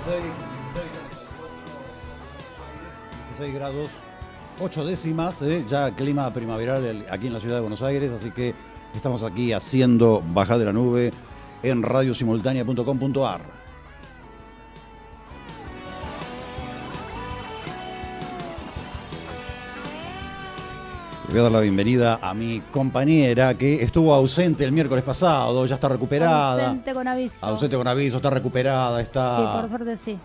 16 grados 8 décimas, ya clima primaveral aquí en la ciudad de Buenos Aires, así que estamos aquí haciendo Bajá de la Nube en radiosimultánea.com.ar. Voy a dar la bienvenida a mi compañera que estuvo ausente el miércoles pasado, ya está recuperada. Ausente con aviso. Ausente con aviso, está recuperada, está... Sí, por suerte sí.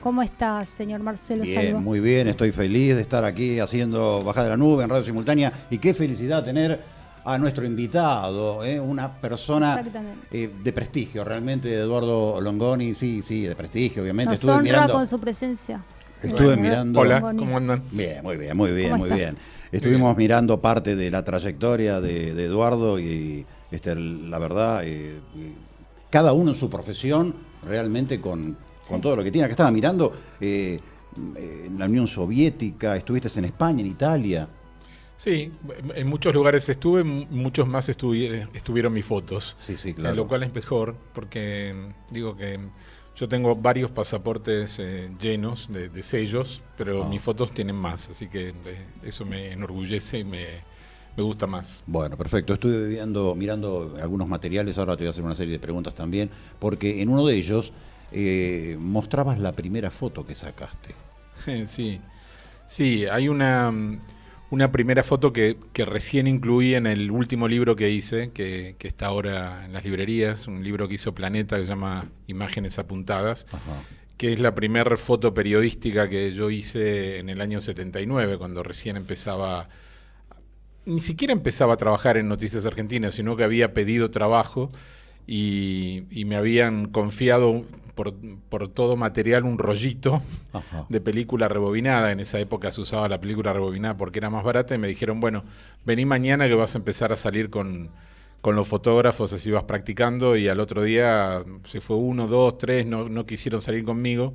¿Cómo está, señor Marcelo Bien, Salvo? muy bien, estoy feliz de estar aquí haciendo Bajá de la Nube en Radio Simultánea y qué felicidad tener a nuestro invitado, una persona de prestigio, realmente, Eduardo Longoni, sí, de prestigio, obviamente. Nos honra con su presencia. Estuve mirando... Hola, ¿cómo andan? Bien, muy bien. Estuvimos mirando parte de la trayectoria de Eduardo y la verdad, cada uno en su profesión, realmente con todo lo que tiene. Acá estaba mirando en la Unión Soviética, estuviste en España, en Italia. Sí, en muchos lugares estuve, muchos más estuvieron mis fotos. Sí, claro. Lo cual es mejor, porque digo que yo tengo varios pasaportes llenos de sellos, pero mis fotos tienen más, así que eso me enorgullece y me gusta más. Bueno, perfecto. Estuve mirando algunos materiales, ahora te voy a hacer una serie de preguntas también, porque en uno de ellos mostrabas la primera foto que sacaste. Sí, hay una primera foto que recién incluí en el último libro que hice, que está ahora en las librerías, un libro que hizo Planeta que se llama Imágenes Apuntadas, que es la primera foto periodística que yo hice en el año 79, cuando recién ni siquiera empezaba a trabajar en Noticias Argentinas, sino que había pedido trabajo y me habían confiado por todo material un rollito de película rebobinada. En esa época se usaba la película rebobinada porque era más barata y me dijeron, bueno, vení mañana que vas a empezar a salir con los fotógrafos, así vas practicando, y al otro día se fue 1, 2, 3, no quisieron salir conmigo,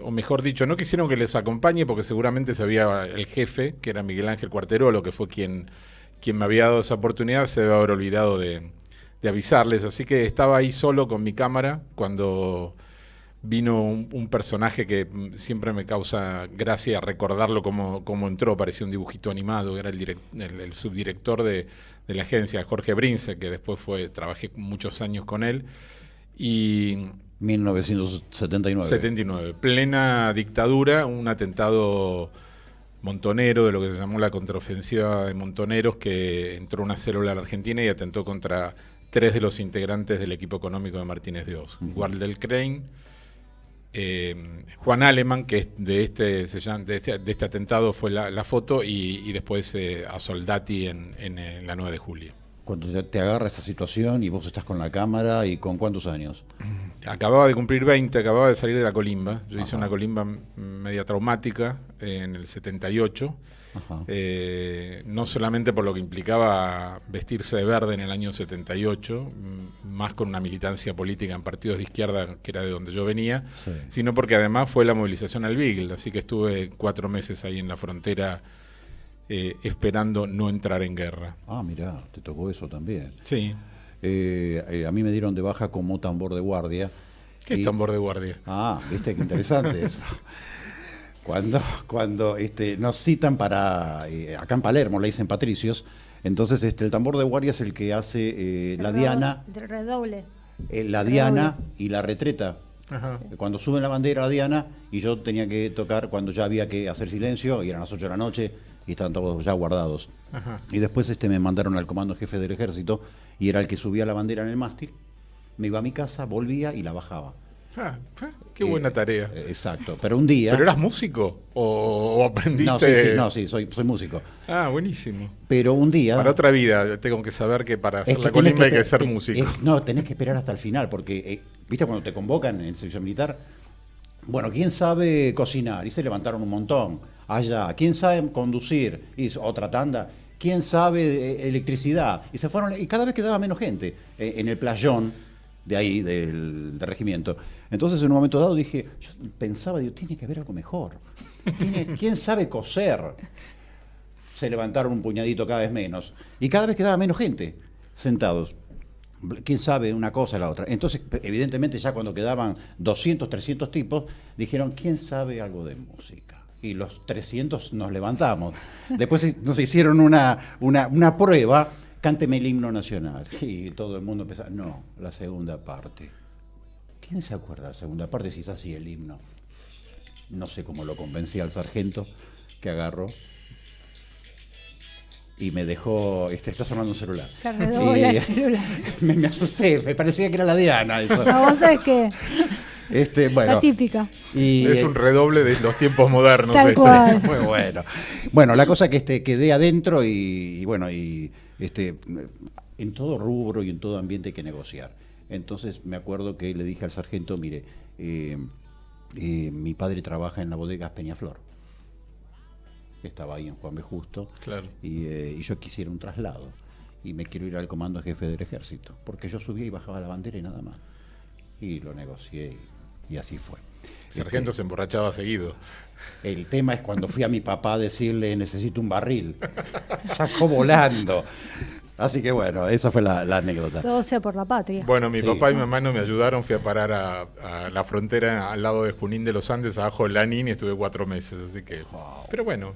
o mejor dicho, no quisieron que les acompañe porque seguramente sabía el jefe, que era Miguel Ángel Cuarterolo, que fue quien me había dado esa oportunidad, se debe haber olvidado de avisarles, así que estaba ahí solo con mi cámara cuando vino un personaje que siempre me causa gracia recordarlo cómo entró, parecía un dibujito animado, era el subdirector de la agencia, Jorge Brince, que después trabajé muchos años con él, y 1979. 79, plena dictadura, un atentado montonero, de lo que se llamó la contraofensiva de Montoneros, que entró una célula a la Argentina y atentó contra 3 de los integrantes del equipo económico de Martínez de Hoz. Wardell Crane, Juan Aleman, que es de este atentado fue la foto, y después a Soldati en la 9 de julio. Cuando te agarra esa situación y vos estás con la cámara, ¿y con cuántos años? Acababa de cumplir 20, acababa de salir de la colimba. Yo hice una colimba media traumática en el 78. No solamente por lo que implicaba vestirse de verde en el año 78, más con una militancia política en partidos de izquierda que era de donde yo venía, sino porque además fue la movilización al Beagle, así que estuve 4 meses ahí en la frontera esperando no entrar en guerra. Mirá, te tocó eso también. Sí. A mí me dieron de baja como tambor de guardia. ¿Qué es tambor de guardia? Viste, qué interesante eso. Cuando nos citan para, acá en Palermo le dicen patricios, entonces el tambor de guardia es el que hace la diana, el redoble. La diana y la retreta. Cuando suben la bandera a la diana, y yo tenía que tocar cuando ya había que hacer silencio, y eran las 8 de la noche, y estaban todos ya guardados. Y después me mandaron al comando jefe del ejército, y era el que subía la bandera en el mástil, me iba a mi casa, volvía y la bajaba. Qué buena tarea. Exacto, pero un día... ¿Pero eras músico o aprendiste? No, soy músico. Buenísimo. Pero un día... Para otra vida, tengo que saber que para hacer la colimba hay que ser músico. Tenés que esperar hasta el final, porque, ¿viste cuando te convocan en el servicio militar? Bueno, ¿quién sabe cocinar? Y se levantaron un montón. Allá, ¿quién sabe conducir? Y otra tanda. ¿Quién sabe electricidad? Y se fueron, y cada vez quedaba menos gente en el playón de ahí, del regimiento. Entonces, en un momento dado yo pensaba, tiene que haber algo mejor. ¿Quién sabe coser? Se levantaron un puñadito cada vez menos. Y cada vez quedaba menos gente sentados. quién sabe una cosa o la otra. Entonces, evidentemente, ya cuando quedaban 200, 300 tipos, dijeron, ¿quién sabe algo de música? Y los 300 nos levantamos. Después nos hicieron una prueba, cánteme el himno nacional. Y todo el mundo empezó, no, la segunda parte. ¿Quién se acuerda de la segunda parte si es así el himno? No sé cómo lo convencí al sargento, que agarró y me dejó, está sonando un celular. Se redobla el celular. Me asusté, me parecía que era la Diana eso. No, vos sabés que Bueno, la típica. y, Es un redoble de los tiempos modernos. Tal cual. muy bueno. Bueno, la cosa que quedé adentro y bueno, en todo rubro y en todo ambiente hay que negociar. Entonces me acuerdo que le dije al sargento, mire, mi padre trabaja en la bodega Peñaflor, que estaba ahí en Juan B. Justo, Claro. y yo quisiera un traslado, y me quiero ir al comando jefe del ejército, porque yo subía y bajaba la bandera y nada más. Y lo negocié y así fue. El sargento se emborrachaba seguido. El tema es cuando fui a mi papá a decirle necesito un barril. Sacó volando. Así que bueno, esa fue la anécdota. Todo sea por la patria. Bueno, mi Sí. papá y mi mamá no me ayudaron, fui a parar a la frontera al lado de Junín de los Andes, abajo de Lanín, y estuve 4 meses, así que... Wow. Pero bueno,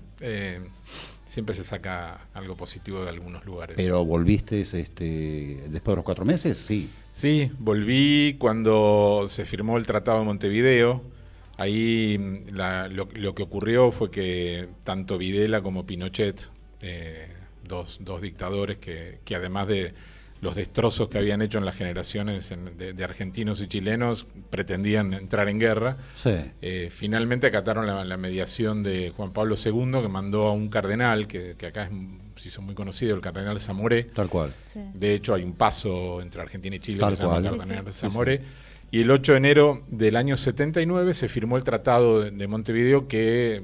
siempre se saca algo positivo de algunos lugares. Pero volviste después de los 4 meses, sí. Sí, volví cuando se firmó el Tratado de Montevideo. Ahí lo que ocurrió fue que tanto Videla como Pinochet, dos dictadores que además de los destrozos que habían hecho en las generaciones de argentinos y chilenos, pretendían entrar en guerra. Sí. Finalmente acataron la mediación de Juan Pablo II, que mandó a un cardenal, que acá se hizo muy conocido, el cardenal Zamoré. Tal cual. Sí. De hecho, hay un paso entre Argentina y Chile Tal que se llama cual. Cardenal Sí, sí. Zamoré. Y el 8 de enero del año 79 se firmó el Tratado de Montevideo que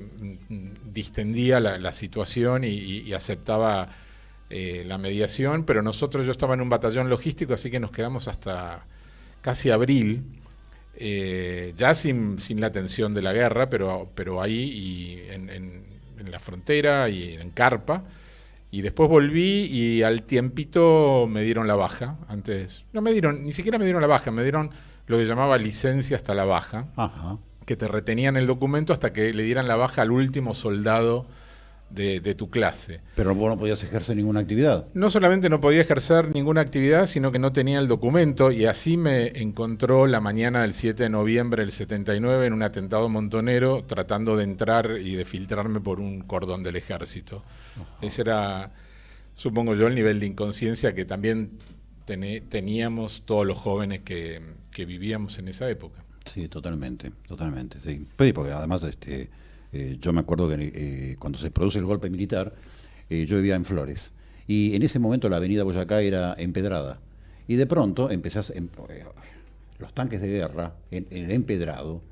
distendía la situación y aceptaba la mediación, pero yo estaba en un batallón logístico, así que nos quedamos hasta casi abril, ya sin la tensión de la guerra, pero ahí y en la frontera y en Carpa. Y después volví y al tiempito me dieron la baja. Antes, ni siquiera me dieron la baja, me dieron lo que llamaba licencia hasta la baja, Ajá. que te retenían el documento hasta que le dieran la baja al último soldado de tu clase. Pero vos no podías ejercer ninguna actividad. No solamente no podía ejercer ninguna actividad, sino que no tenía el documento, y así me encontró la mañana del 7 de noviembre del 79 en un atentado montonero, tratando de entrar y de filtrarme por un cordón del ejército. Ese era, supongo yo, el nivel de inconsciencia que también teníamos todos los jóvenes que vivíamos en esa época. Sí, totalmente, sí. Pues, porque además yo me acuerdo que cuando se produce el golpe militar, yo vivía en Flores, y en ese momento la avenida Boyacá era empedrada, y de pronto los tanques de guerra en el empedrado,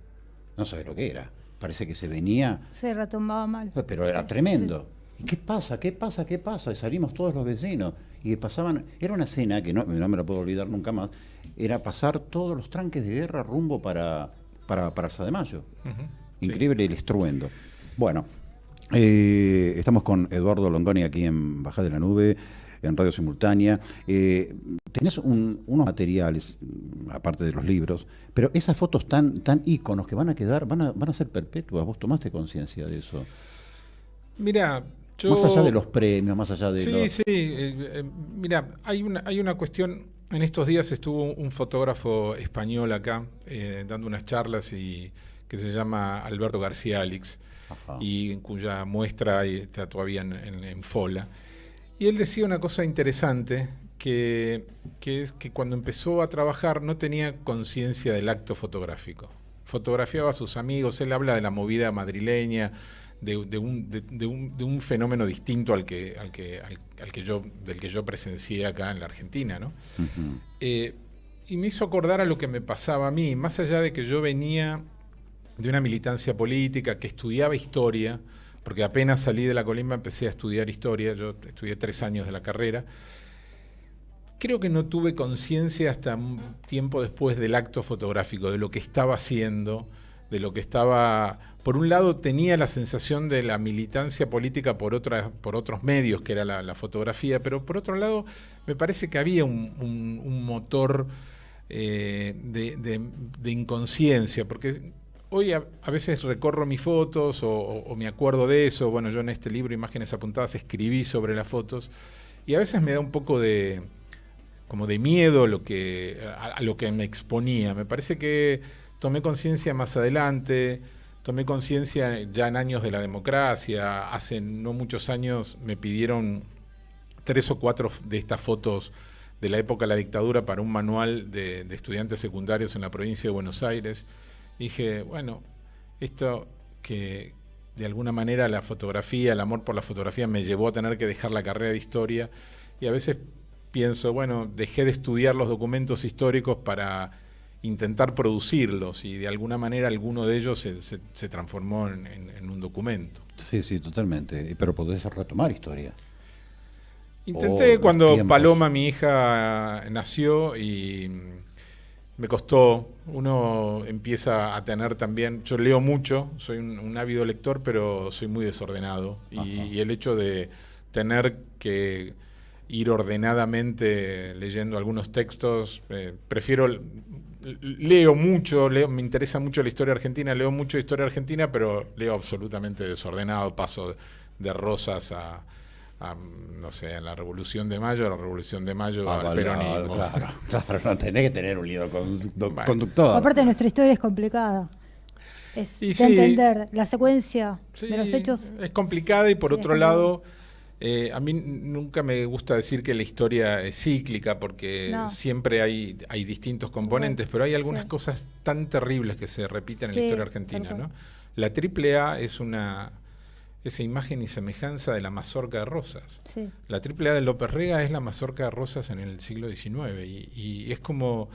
no sabés lo que era, parece que se venía, Se retumbaba mal. pero era Sí, tremendo. ¿Y qué pasa? Y salimos todos los vecinos, y pasaban, era una escena que no me la puedo olvidar nunca más, era pasar todos los tanques de guerra rumbo para Plaza de Mayo. Ujú. Increíble el estruendo. Bueno, estamos con Eduardo Longoni aquí en Bajá de la Nube, en Radio Simultánea. Tenés unos materiales, aparte de los libros, pero esas fotos tan íconos que van a quedar, van a ser perpetuas. ¿Vos tomaste conciencia de eso? Mira, yo... Más allá de los premios, más allá de Sí, los... sí. Mira, hay una cuestión. En estos días estuvo un fotógrafo español acá dando unas charlas que se llama Alberto García Alix, Ajá. y cuya muestra está todavía en Fola. Y él decía una cosa interesante, que es que cuando empezó a trabajar no tenía conciencia del acto fotográfico. Fotografiaba a sus amigos, él habla de la movida madrileña, de un fenómeno distinto del que yo presencié acá en la Argentina, ¿no? Uh-huh. Y me hizo acordar a lo que me pasaba a mí, más allá de que yo venía de una militancia política, que estudiaba historia, porque apenas salí de la Colimba empecé a estudiar historia, yo estudié 3 años de la carrera. Creo que no tuve conciencia hasta un tiempo después del acto fotográfico, de lo que estaba haciendo, lo que estaba. Por un lado tenía la sensación de la militancia política por otros medios, que era la fotografía, pero por otro lado me parece que había un motor de inconsciencia, porque hoy a veces recorro mis fotos o me acuerdo de eso. Bueno, yo en este libro, Imágenes Apuntadas, escribí sobre las fotos, y a veces me da un poco como de miedo a lo que me exponía. Me parece que tomé conciencia más adelante, tomé conciencia ya en años de la democracia. Hace no muchos años me pidieron 3 o 4 de estas fotos de la época de la dictadura para un manual de estudiantes secundarios en la provincia de Buenos Aires. Dije, bueno, esto que de alguna manera la fotografía, el amor por la fotografía me llevó a tener que dejar la carrera de historia, y a veces pienso, bueno, dejé de estudiar los documentos históricos para intentar producirlos, y de alguna manera alguno de ellos se transformó en un documento. Sí, sí, totalmente. Pero podés retomar historia. Intenté cuando Paloma, mi hija, nació, y me costó. Uno empieza a tener también, yo leo mucho, soy un ávido lector, pero soy muy desordenado, y el hecho de tener que ir ordenadamente leyendo algunos textos, leo mucho, me interesa mucho la historia argentina, leo mucho historia argentina, pero leo absolutamente desordenado. Paso de Rosas a no sé, a la Revolución de Mayo, al peronismo. Claro, no tenés que tener un libro conductor. Aparte, nuestra historia es complicada. Es de entender la secuencia de los hechos. Es complicada, y por otro lado, a mí nunca me gusta decir que la historia es cíclica, porque siempre hay distintos componentes, pero hay algunas cosas tan terribles que se repiten en la historia argentina, ¿no? La AAA es imagen y semejanza de la mazorca de Rosas. Sí. La AAA de López Rega es la mazorca de Rosas en el siglo XIX, y es como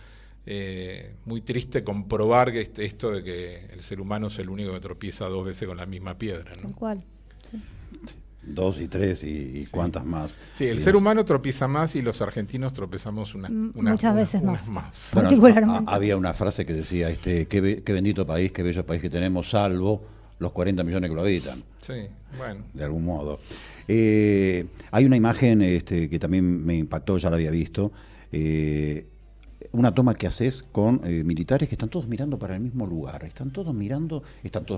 muy triste comprobar que esto de que el ser humano es el único que tropieza 2 veces con la misma piedra, ¿no? Tal cual, sí. 2 y 3 y cuántas más. Sí, el ser humano tropieza más, y los argentinos tropezamos muchas veces más. Bueno, particularmente. Había una frase que decía, qué bendito país, qué bello país que tenemos, salvo los 40 millones que lo habitan. Sí, bueno. De algún modo. Hay una imagen que también me impactó, ya la había visto, una toma que haces con militares que están todos mirando para el mismo lugar, están todos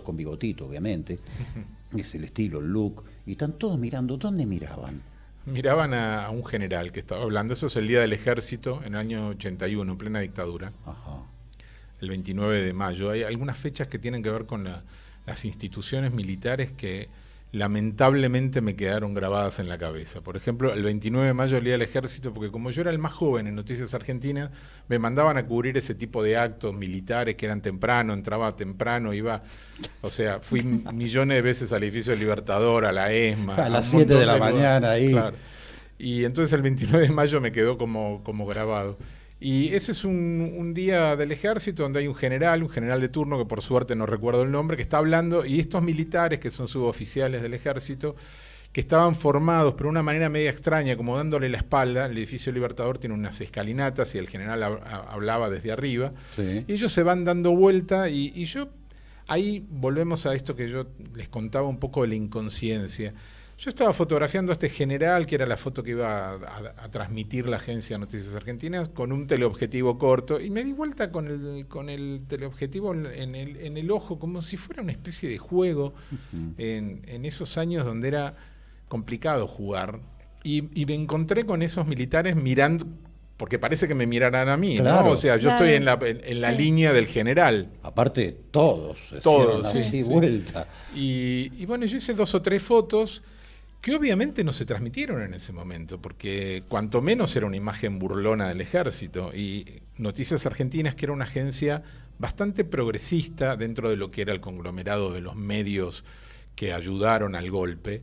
con bigotito, obviamente, es el estilo, el look, y están todos mirando. ¿Dónde miraban? Miraban a un general que estaba hablando. Eso es el Día del Ejército, en el año 81, en plena dictadura. Ajá. El 29 de mayo. Hay algunas fechas que tienen que ver con las instituciones militares que lamentablemente me quedaron grabadas en la cabeza. Por ejemplo, el 29 de mayo, el Día del Ejército, porque como yo era el más joven en Noticias Argentinas, me mandaban a cubrir ese tipo de actos militares que eran temprano, entraba temprano, fui millones de veces al edificio del Libertador, a la ESMA. A las 7 de la mañana ahí. Claro. Y entonces el 29 de mayo me quedó como grabado. Y ese es un día del ejército donde hay un general de turno, que por suerte no recuerdo el nombre, que está hablando, y estos militares, que son suboficiales del ejército, que estaban formados pero de una manera media extraña, como dándole la espalda. El edificio Libertador tiene unas escalinatas, y el general hablaba desde arriba, sí. Y ellos se van dando vuelta, y yo, ahí volvemos a esto que yo les contaba un poco de la inconsciencia. Yo estaba fotografiando a este general, que era la foto que iba a transmitir la agencia Noticias Argentinas, con un teleobjetivo corto, y me di vuelta con el teleobjetivo en el ojo, como si fuera una especie de juego, en esos años donde era complicado jugar, y me encontré con esos militares mirando, porque parece que me miraran a mí, claro, ¿no? O sea, yo estoy en la línea del general. Aparte, todos, sí, vuelta. Y bueno, yo hice 2 o 3 fotos que obviamente no se transmitieron en ese momento, porque cuanto menos era una imagen burlona del ejército, y Noticias Argentinas, que era una agencia bastante progresista dentro de lo que era el conglomerado de los medios que ayudaron al golpe,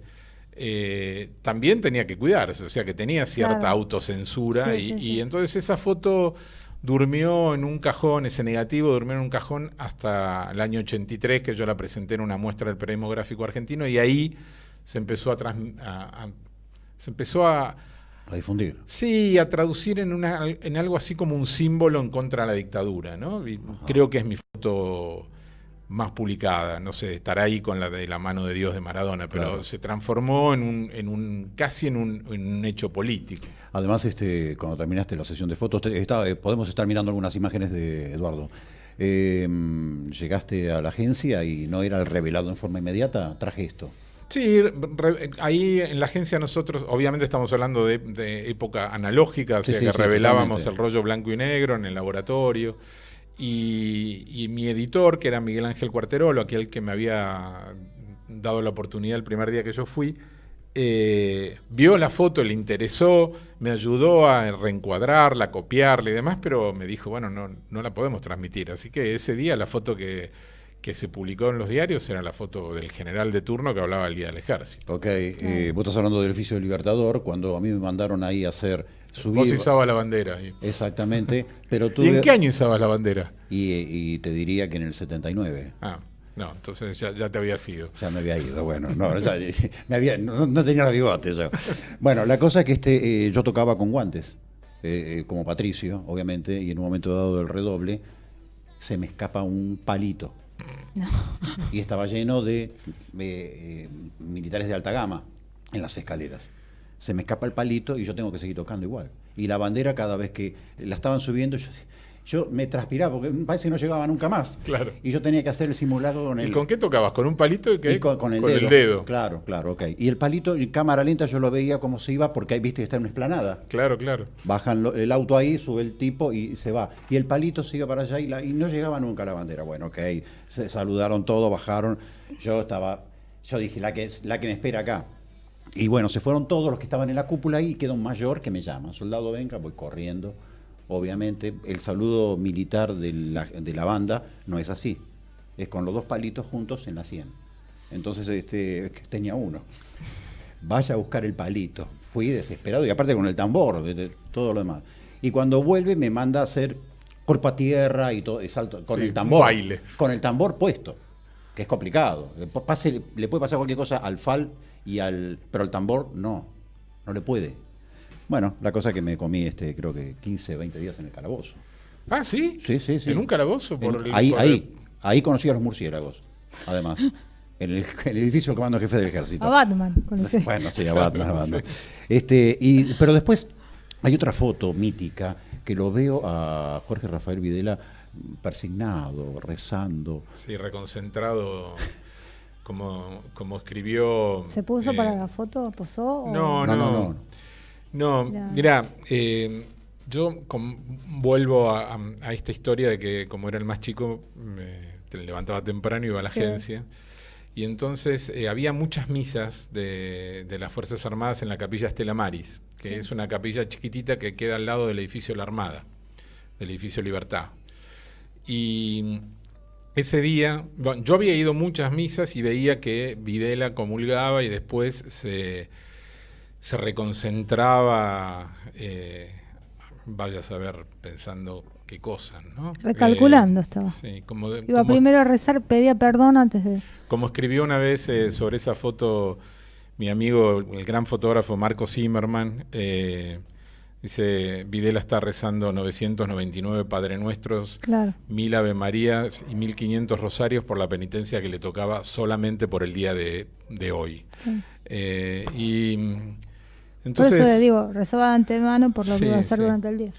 también tenía que cuidarse, o sea que tenía cierta autocensura, y entonces esa foto durmió en un cajón, ese negativo durmió en un cajón hasta el año 83, que yo la presenté en una muestra del periodismo gráfico argentino, y ahí se empezó a difundir. Sí, a traducir en algo así como un símbolo en contra de la dictadura, ¿no? Y creo que es mi foto más publicada, no sé, estará ahí con la de La mano de Dios de Maradona, pero Claro. se transformó casi en un hecho político. Además, cuando terminaste la sesión de fotos, podemos estar mirando algunas imágenes de Eduardo. Llegaste a la agencia y no era el revelado en forma inmediata, traje esto. Sí, ahí en la agencia nosotros, obviamente estamos hablando de época analógica, o Sí, sea sí, que sí, revelábamos totalmente. el rollo blanco y negro en el laboratorio. Y mi editor, que era Miguel Ángel Cuarterolo, aquel que me había dado la oportunidad el primer día que yo fui, vio la foto, le interesó, me ayudó a reencuadrarla, a copiarla y demás, pero me dijo, bueno, no la podemos transmitir. Así que ese día la foto que se publicó en los diarios era la foto del general de turno que hablaba el Día del Ejército. Ok, vos estás hablando del oficio del Libertador, cuando a mí me mandaron ahí a hacer subir. Vos izabas la bandera. Exactamente, pero ¿Y tuve. en qué año izabas la bandera? Y te diría que en el 79. Ah, no, entonces ya te habías ido. Ya me había ido, bueno, no, ya, no tenía los bigotes yo. Bueno, la cosa es que yo tocaba con guantes, como Patricio, obviamente, y en un momento dado del redoble se me escapa un palito. No. Y estaba lleno de militares de alta gama en las escaleras. Se me escapa el palito y yo tengo que seguir tocando igual. Y la bandera, cada vez que la estaban subiendo, yo me transpiraba porque me parece que no llegaba nunca más. Claro. Y yo tenía que hacer el simulacro con el... ¿Y con qué tocabas? ¿Con un palito y qué? Y con el el dedo. dedo. Claro, ok. Y el palito, en cámara lenta, yo lo veía como se iba, porque ahí viste que está en una explanada. Claro. Bajan el auto ahí, sube el tipo y se va. Y el palito se iba para allá y no llegaba nunca la bandera. Bueno, ok. Se saludaron todos, bajaron. Yo dije, la que me espera acá. Y bueno, se fueron todos los que estaban en la cúpula y queda un mayor que me llama. Soldado, venga, voy corriendo. Obviamente, el saludo militar de la banda no es así. Es con los dos palitos juntos en la 100. Entonces, tenía uno. Vaya a buscar el palito. Fui desesperado y aparte con el tambor, todo lo demás. Y cuando vuelve me manda a hacer cuerpo a tierra y todo, y salto con Sí, el tambor. un baile. Con el tambor puesto, que es complicado. Le puede pasar cualquier cosa al FAL pero al tambor no le puede. Bueno, la cosa que me comí creo que 15, 20 días en el calabozo. Ah, ¿sí? Sí. ¿En un calabozo? Ahí conocí a los murciélagos, además. En el edificio del comando jefe del ejército. A Batman, conocí. Bueno, sí, a Batman. Pero después hay otra foto mítica que lo veo a Jorge Rafael Videla persignado, rezando. Sí, reconcentrado, como escribió... ¿Se puso para la foto? ¿Posó? No. Mirá, yo vuelvo a esta historia de que como era el más chico, te levantaba temprano y iba a la agencia. Y entonces había muchas misas de las Fuerzas Armadas en la capilla Estela Maris, que es una capilla chiquitita que queda al lado del edificio La Armada, del edificio Libertad. Y ese día, yo había ido a muchas misas y veía que Videla comulgaba y después se reconcentraba, vaya a saber, pensando qué cosas, ¿no? Recalculando estaba. Sí, Iba primero a rezar, pedía perdón antes de... Como escribió una vez sobre esa foto mi amigo, el gran fotógrafo Marco Zimmerman, dice, Videla está rezando 999 Padre Nuestros, Claro. 1000 Ave Marías y 1500 Rosarios por la penitencia que le tocaba solamente por el día de hoy. Sí. Y entonces, por eso le digo, rezaba de antemano por lo que iba a hacer durante el día.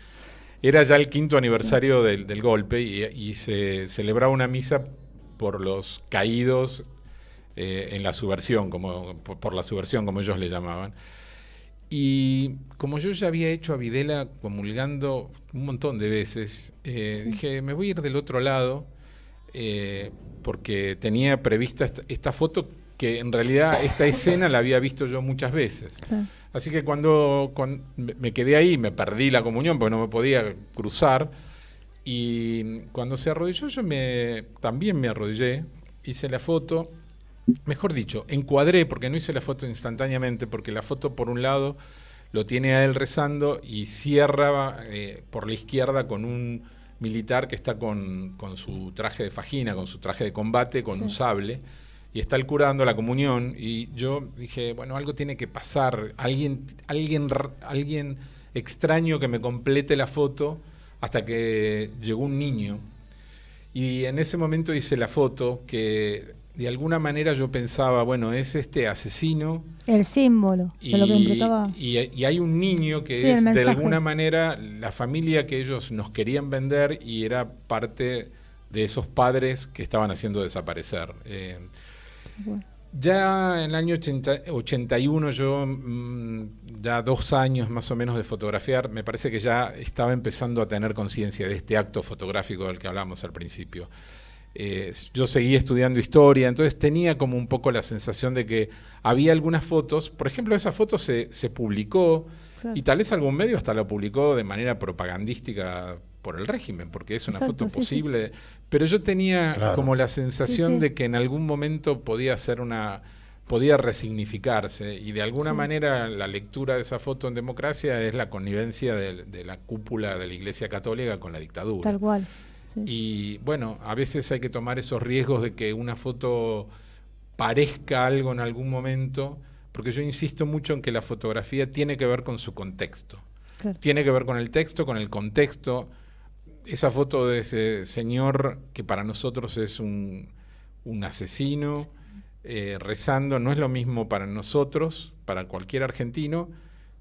Era ya el 5º aniversario del golpe y se celebraba una misa por los caídos en la subversión, por la subversión, como ellos le llamaban. Y como yo ya había hecho a Videla comulgando un montón de veces, dije, me voy a ir del otro lado, porque tenía prevista esta foto, que en realidad esta escena la había visto yo muchas veces. Claro. Así que cuando me quedé ahí, me perdí la comunión porque no me podía cruzar, y cuando se arrodilló yo también me arrodillé, hice la foto, mejor dicho, encuadré, porque no hice la foto instantáneamente, porque la foto por un lado lo tiene a él rezando y cierra por la izquierda con un militar que está con su traje de fajina, con su traje de combate, con un sable, y está él curando la comunión, y yo dije, bueno, algo tiene que pasar, alguien extraño que me complete la foto, hasta que llegó un niño, Y en ese momento hice la foto que de alguna manera yo pensaba, bueno, es este asesino. El símbolo de lo que implicaba. Y hay un niño que es de alguna manera la familia que ellos nos querían vender y era parte de esos padres que estaban haciendo desaparecer. Bueno. Ya en el año 81 yo, ya 2 años más o menos de fotografiar, me parece que ya estaba empezando a tener conciencia de este acto fotográfico del que hablamos al principio. Yo seguía estudiando historia, entonces tenía como un poco la sensación de que había algunas fotos, por ejemplo, esa foto se publicó, claro, y tal vez algún medio hasta la publicó de manera propagandística por el régimen, porque es una foto posible, pero yo tenía como la sensación de que en algún momento podía resignificarse, y de alguna manera la lectura de esa foto en democracia es la connivencia de la cúpula de la Iglesia Católica con la dictadura. Tal cual. Y bueno, a veces hay que tomar esos riesgos de que una foto parezca algo en algún momento, porque yo insisto mucho en que la fotografía tiene que ver con su contexto. Claro. Tiene que ver con el texto, con el contexto. Esa foto de ese señor que para nosotros es un asesino rezando, no es lo mismo para nosotros, para cualquier argentino,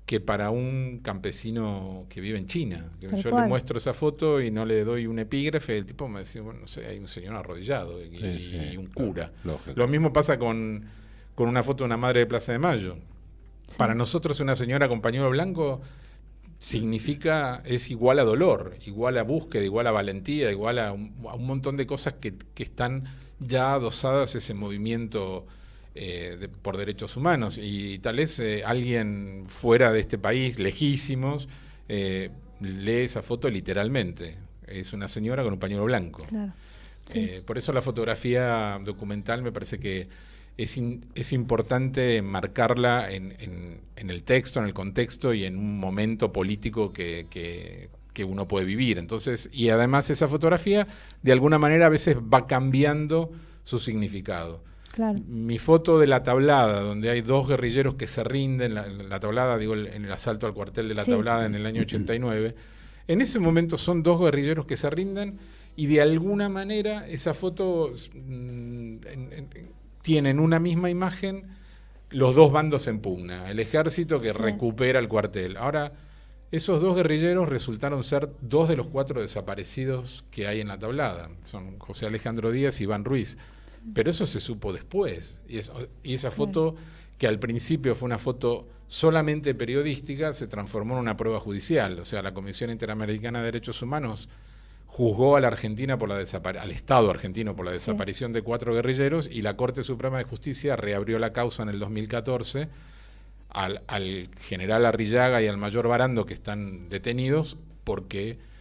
que para un campesino que vive en China. Yo le muestro esa foto y no le doy un epígrafe, el tipo me dice, bueno, no sé, hay un señor arrodillado y un cura. Lo mismo pasa con una foto de una madre de Plaza de Mayo. Sí. Para nosotros una señora con pañuelo blanco es igual a dolor, igual a búsqueda, igual a valentía, igual a un montón de cosas que están ya adosadas ese movimiento por derechos humanos, y tal vez alguien fuera de este país, lejísimos, lee esa foto literalmente. Es una señora con un pañuelo blanco. Claro. Sí. Por eso la fotografía documental me parece que es importante marcarla en el texto, en el contexto y en un momento político que uno puede vivir. Entonces, y además esa fotografía de alguna manera a veces va cambiando su significado. Claro. Mi foto de la Tablada, donde hay 2 guerrilleros que se rinden, la Tablada, digo, en el asalto al cuartel de la Tablada en el año 89, en ese momento son 2 guerrilleros que se rinden, y de alguna manera esa foto tiene en una misma imagen los 2 bandos en pugna, el ejército que recupera el cuartel. Ahora, esos 2 guerrilleros resultaron ser 2 de los 4 desaparecidos que hay en la Tablada, son José Alejandro Díaz y Iván Ruiz. Pero eso se supo después, y esa foto, que al principio fue una foto solamente periodística, se transformó en una prueba judicial. O sea, la Comisión Interamericana de Derechos Humanos juzgó a la Argentina al Estado argentino por la desaparición de 4 guerrilleros, y la Corte Suprema de Justicia reabrió la causa en el 2014 al general Arrillaga y al mayor Barando, que están detenidos, porque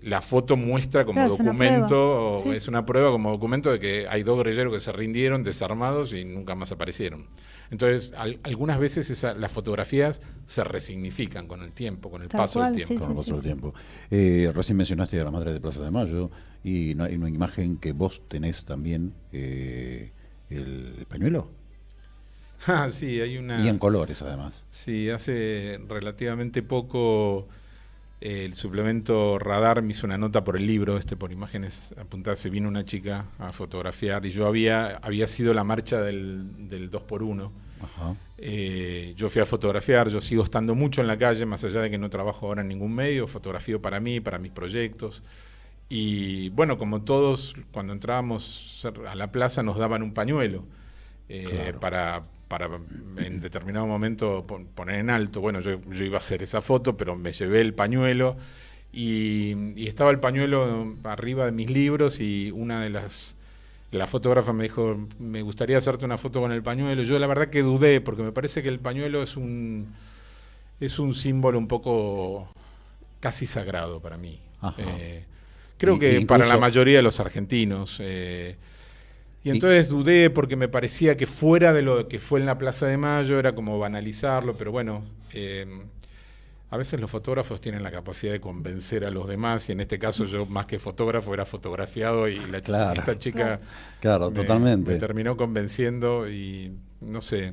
la foto muestra como documento, es una prueba como documento de que hay 2 guerrilleros que se rindieron desarmados y nunca más aparecieron. Entonces, algunas veces las fotografías se resignifican con el tiempo, con el paso del tiempo. Con el paso del tiempo. Recién mencionaste a la madre de Plaza de Mayo, y hay una imagen que vos tenés también, el pañuelo. Ah, sí, hay una... Y en colores, además. Sí, hace relativamente poco el suplemento Radar me hizo una nota por el libro, por imágenes apuntadas. Se vino una chica a fotografiar, y yo había sido la marcha del 2x1. Ajá. Yo fui a fotografiar, yo sigo estando mucho en la calle, más allá de que no trabajo ahora en ningún medio, fotografío para mí, para mis proyectos. Y bueno, como todos, cuando entrábamos a la plaza nos daban un pañuelo para en determinado momento poner en alto. Bueno, yo iba a hacer esa foto, pero me llevé el pañuelo, y estaba el pañuelo arriba de mis libros, y una de la fotógrafa me dijo, me gustaría hacerte una foto con el pañuelo. Yo la verdad que dudé, porque me parece que el pañuelo es un símbolo un poco casi sagrado para mí. Creo que incluso para la mayoría de los argentinos. Y entonces dudé, porque me parecía que fuera de lo que fue en la Plaza de Mayo era como banalizarlo, pero bueno, a veces los fotógrafos tienen la capacidad de convencer a los demás, y en este caso yo, más que fotógrafo, era fotografiado, y esta chica totalmente me terminó convenciendo, y no sé,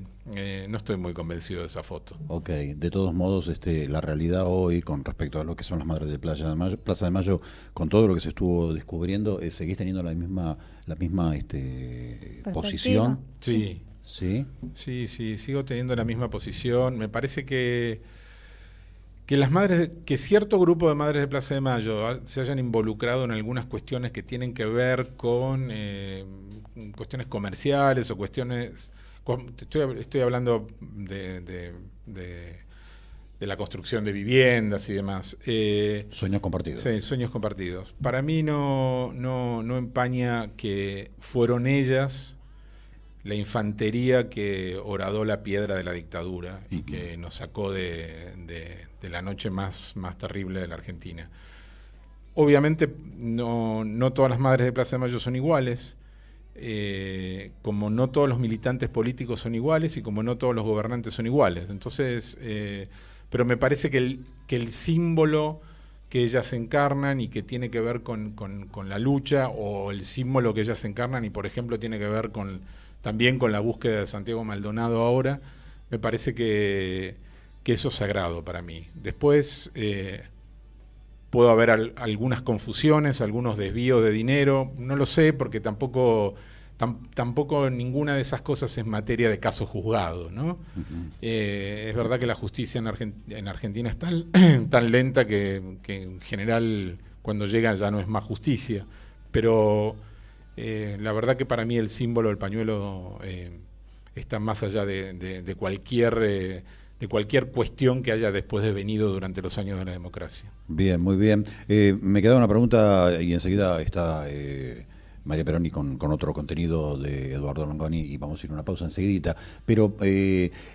no estoy muy convencido de esa foto. Ok, de todos modos, la realidad hoy con respecto a lo que son las madres de Plaza de Mayo, con todo lo que se estuvo descubriendo, ¿seguís teniendo la misma posición? Sí. ¿Sí? Sí, sigo teniendo la misma posición. Me parece que que cierto grupo de madres de Plaza de Mayo se hayan involucrado en algunas cuestiones que tienen que ver con cuestiones comerciales o cuestiones... Estoy hablando de la construcción de viviendas y demás. Sueños compartidos. Sí, sueños compartidos. Para mí no empaña que fueron ellas la infantería que horadó la piedra de la dictadura y que nos sacó de la noche más terrible de la Argentina. Obviamente no todas las madres de Plaza de Mayo son iguales, como no todos los militantes políticos son iguales y como no todos los gobernantes son iguales. Entonces, pero me parece que el símbolo que ellas encarnan y que tiene que ver con la lucha, o el símbolo que ellas encarnan y, por ejemplo, tiene que ver también con la búsqueda de Santiago Maldonado ahora, me parece que eso es sagrado para mí. Después puedo haber algunas confusiones, algunos desvíos de dinero, no lo sé, porque tampoco ninguna de esas cosas es materia de caso juzgado, ¿no? Es verdad que la justicia en Argentina es tan lenta que en general cuando llega ya no es más justicia, pero... la verdad que para mí el símbolo del pañuelo está más allá de cualquier cuestión que haya después devenido durante los años de la democracia. Bien, muy bien. Me queda una pregunta y enseguida está María Peroni con otro contenido de Eduardo Longoni y vamos a ir a una pausa enseguidita. Pero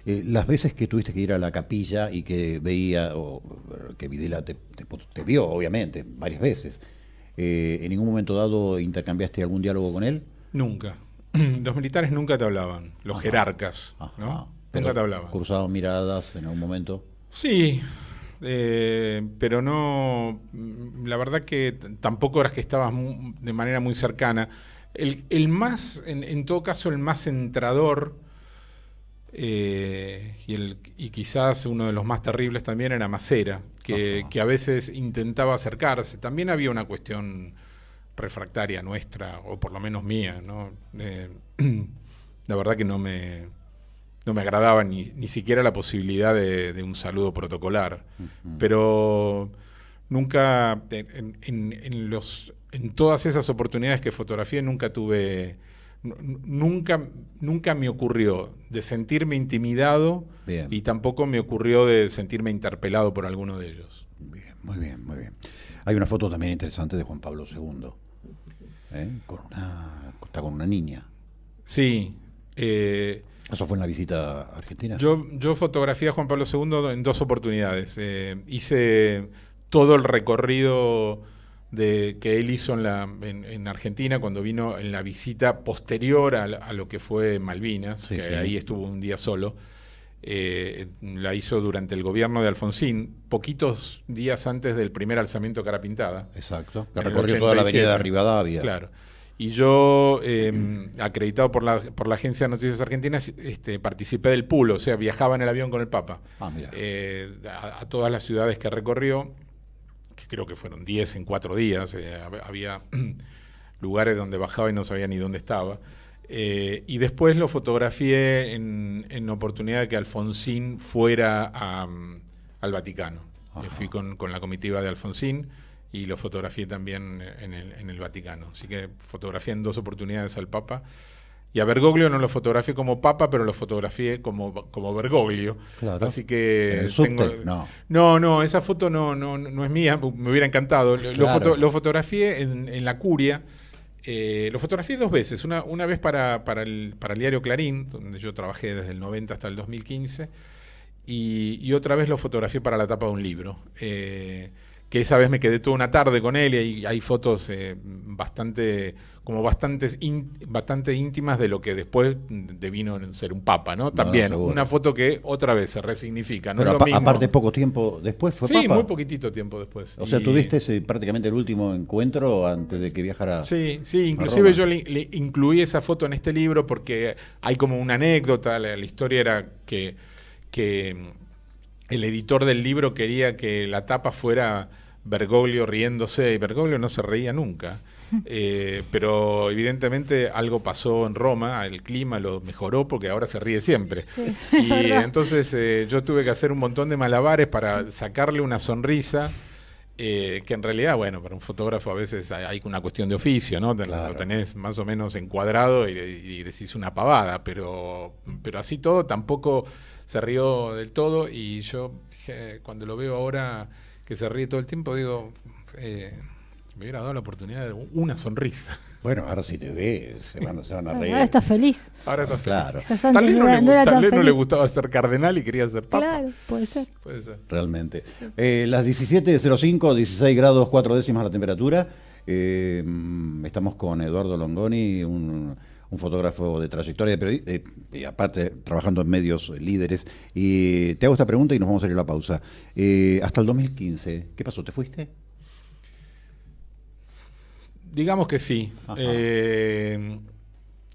las veces que tuviste que ir a la capilla y que veía, o que Videla te vio, obviamente, varias veces, ¿en ningún momento dado intercambiaste algún diálogo con él? Nunca. Los militares nunca te hablaban, los jerarcas, ¿no? Nunca te hablaban. ¿Cruzaban miradas en algún momento? Sí, pero no, la verdad que tampoco eras que estabas de manera muy cercana. El más, en todo caso, el más centrador, y quizás uno de los más terribles también era Macera, que a veces intentaba acercarse. También había una cuestión refractaria nuestra, o por lo menos mía, ¿no? La verdad que no me agradaba ni siquiera la posibilidad de un saludo protocolar. Pero nunca, en todas esas oportunidades que fotografié, nunca me ocurrió de sentirme intimidado. Bien. Y tampoco me ocurrió de sentirme interpelado por alguno de ellos. Bien, muy bien, muy bien. Hay una foto también interesante de Juan Pablo II, está con una niña. Sí. ¿Eso fue en la visita a Argentina? Yo fotografié a Juan Pablo II en 2 oportunidades. Hice todo el recorrido que él hizo en Argentina cuando vino en la visita posterior a lo que fue Malvinas, sí, que sí. ahí estuvo un día solo. La hizo durante el gobierno de Alfonsín, poquitos días antes del primer alzamiento de Cara Pintada. Exacto, que recorrió toda la avenida de Rivadavia. Claro. Y yo, acreditado por la Agencia de Noticias Argentinas, participé del pool, o sea, viajaba en el avión con el Papa. Mira. A todas las ciudades que recorrió, que creo que fueron 10 en 4 días, había lugares donde bajaba y no sabía ni dónde estaba. Y después lo fotografié en oportunidad de que Alfonsín fuera al Vaticano. Fui con la comitiva de Alfonsín y lo fotografié también en el Vaticano. Así que fotografié en 2 oportunidades al Papa. Y a Bergoglio no lo fotografié como Papa, pero lo fotografié como Bergoglio. Claro. Así que No, esa foto no es mía, me hubiera encantado. Claro. Lo fotografié en la Curia. Lo fotografié 2 veces, una vez para el diario Clarín, donde yo trabajé desde el 90 hasta el 2015, y otra vez lo fotografié para la tapa de un libro, que esa vez me quedé toda una tarde con él y hay fotos bastante íntimas de lo que después devino ser un papa, ¿no? También, una foto que otra vez se resignifica, ¿no? Pero es lo mismo. Aparte, poco tiempo después fue papa. Sí, muy poquitito tiempo después. O sea, tuviste prácticamente el último encuentro antes de que viajara. Sí, inclusive yo le incluí esa foto en este libro porque hay como una anécdota. La historia era que el editor del libro quería que la tapa fuera Bergoglio riéndose, y Bergoglio no se reía nunca. Pero evidentemente algo pasó en Roma, el clima lo mejoró porque ahora se ríe siempre. Sí, y entonces yo tuve que hacer un montón de malabares para sacarle una sonrisa, que en realidad, bueno, para un fotógrafo a veces hay una cuestión de oficio, ¿no? Claro. Lo tenés más o menos encuadrado y decís una pavada, pero así todo tampoco se rió del todo, y yo cuando lo veo ahora que se ríe todo el tiempo, digo, me hubiera dado la oportunidad de una sonrisa. Bueno, ahora si te ve, se van a reír. Ahora está feliz. Ahora está Claro. feliz. Tal vez no le gustaba ser cardenal y quería ser papa. Claro, puede ser. Puede ser. Realmente. Las 17:05, 16 grados 4 décimas la temperatura. Estamos con Eduardo Longoni, un fotógrafo de trayectoria, y aparte trabajando en medios líderes. Y te hago esta pregunta y nos vamos a ir a la pausa. Hasta el 2015, ¿qué pasó? ¿Te fuiste? Digamos que sí.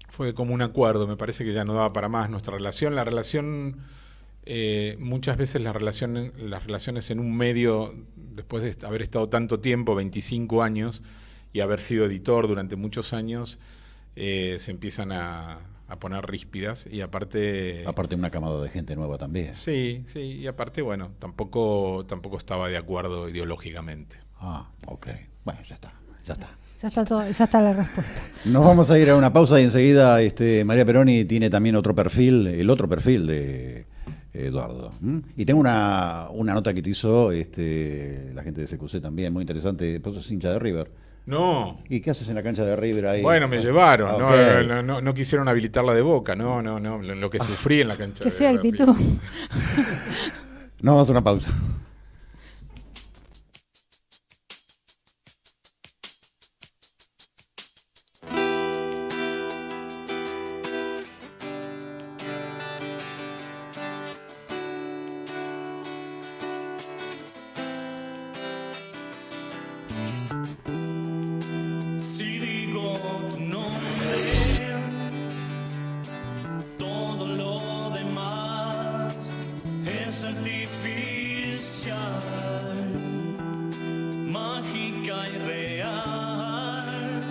Fue como un acuerdo, me parece que ya no daba para más nuestra relación. La relación, muchas veces las relaciones en un medio, después de haber estado tanto tiempo, 25 años, y haber sido editor durante muchos años, se empiezan a poner ríspidas, y aparte Una camada de gente nueva también. Sí, y aparte, bueno, tampoco estaba de acuerdo ideológicamente. Ok. Bueno, ya está. Ya está la respuesta. Nos vamos a ir a una pausa y enseguida María Peroni tiene también el otro perfil de Eduardo. Y tengo una nota que te hizo la gente de CQC también, muy interesante. Vos sos hincha de River. No. ¿Y qué haces en la cancha de River ahí? Bueno, me llevaron, Okay. no quisieron habilitarla de Boca, no, lo que sufrí en la cancha. Qué fea de actitud. River. Nos vamos a una pausa. Si digo tu nombre, todo lo demás es artificial, mágica y real.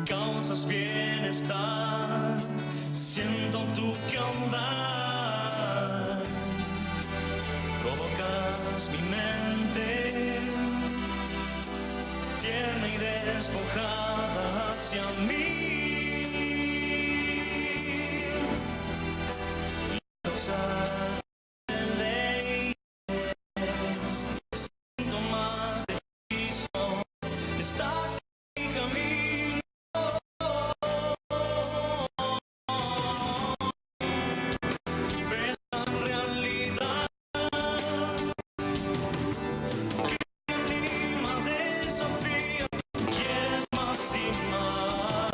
Causas bienestar, siento tu caudal, provocas mi mente tierna y despojada hacia mí. Los ángeles, síntomas de piso, estás en mi camino. Ves la realidad que anima, desafía. Quieres más y más.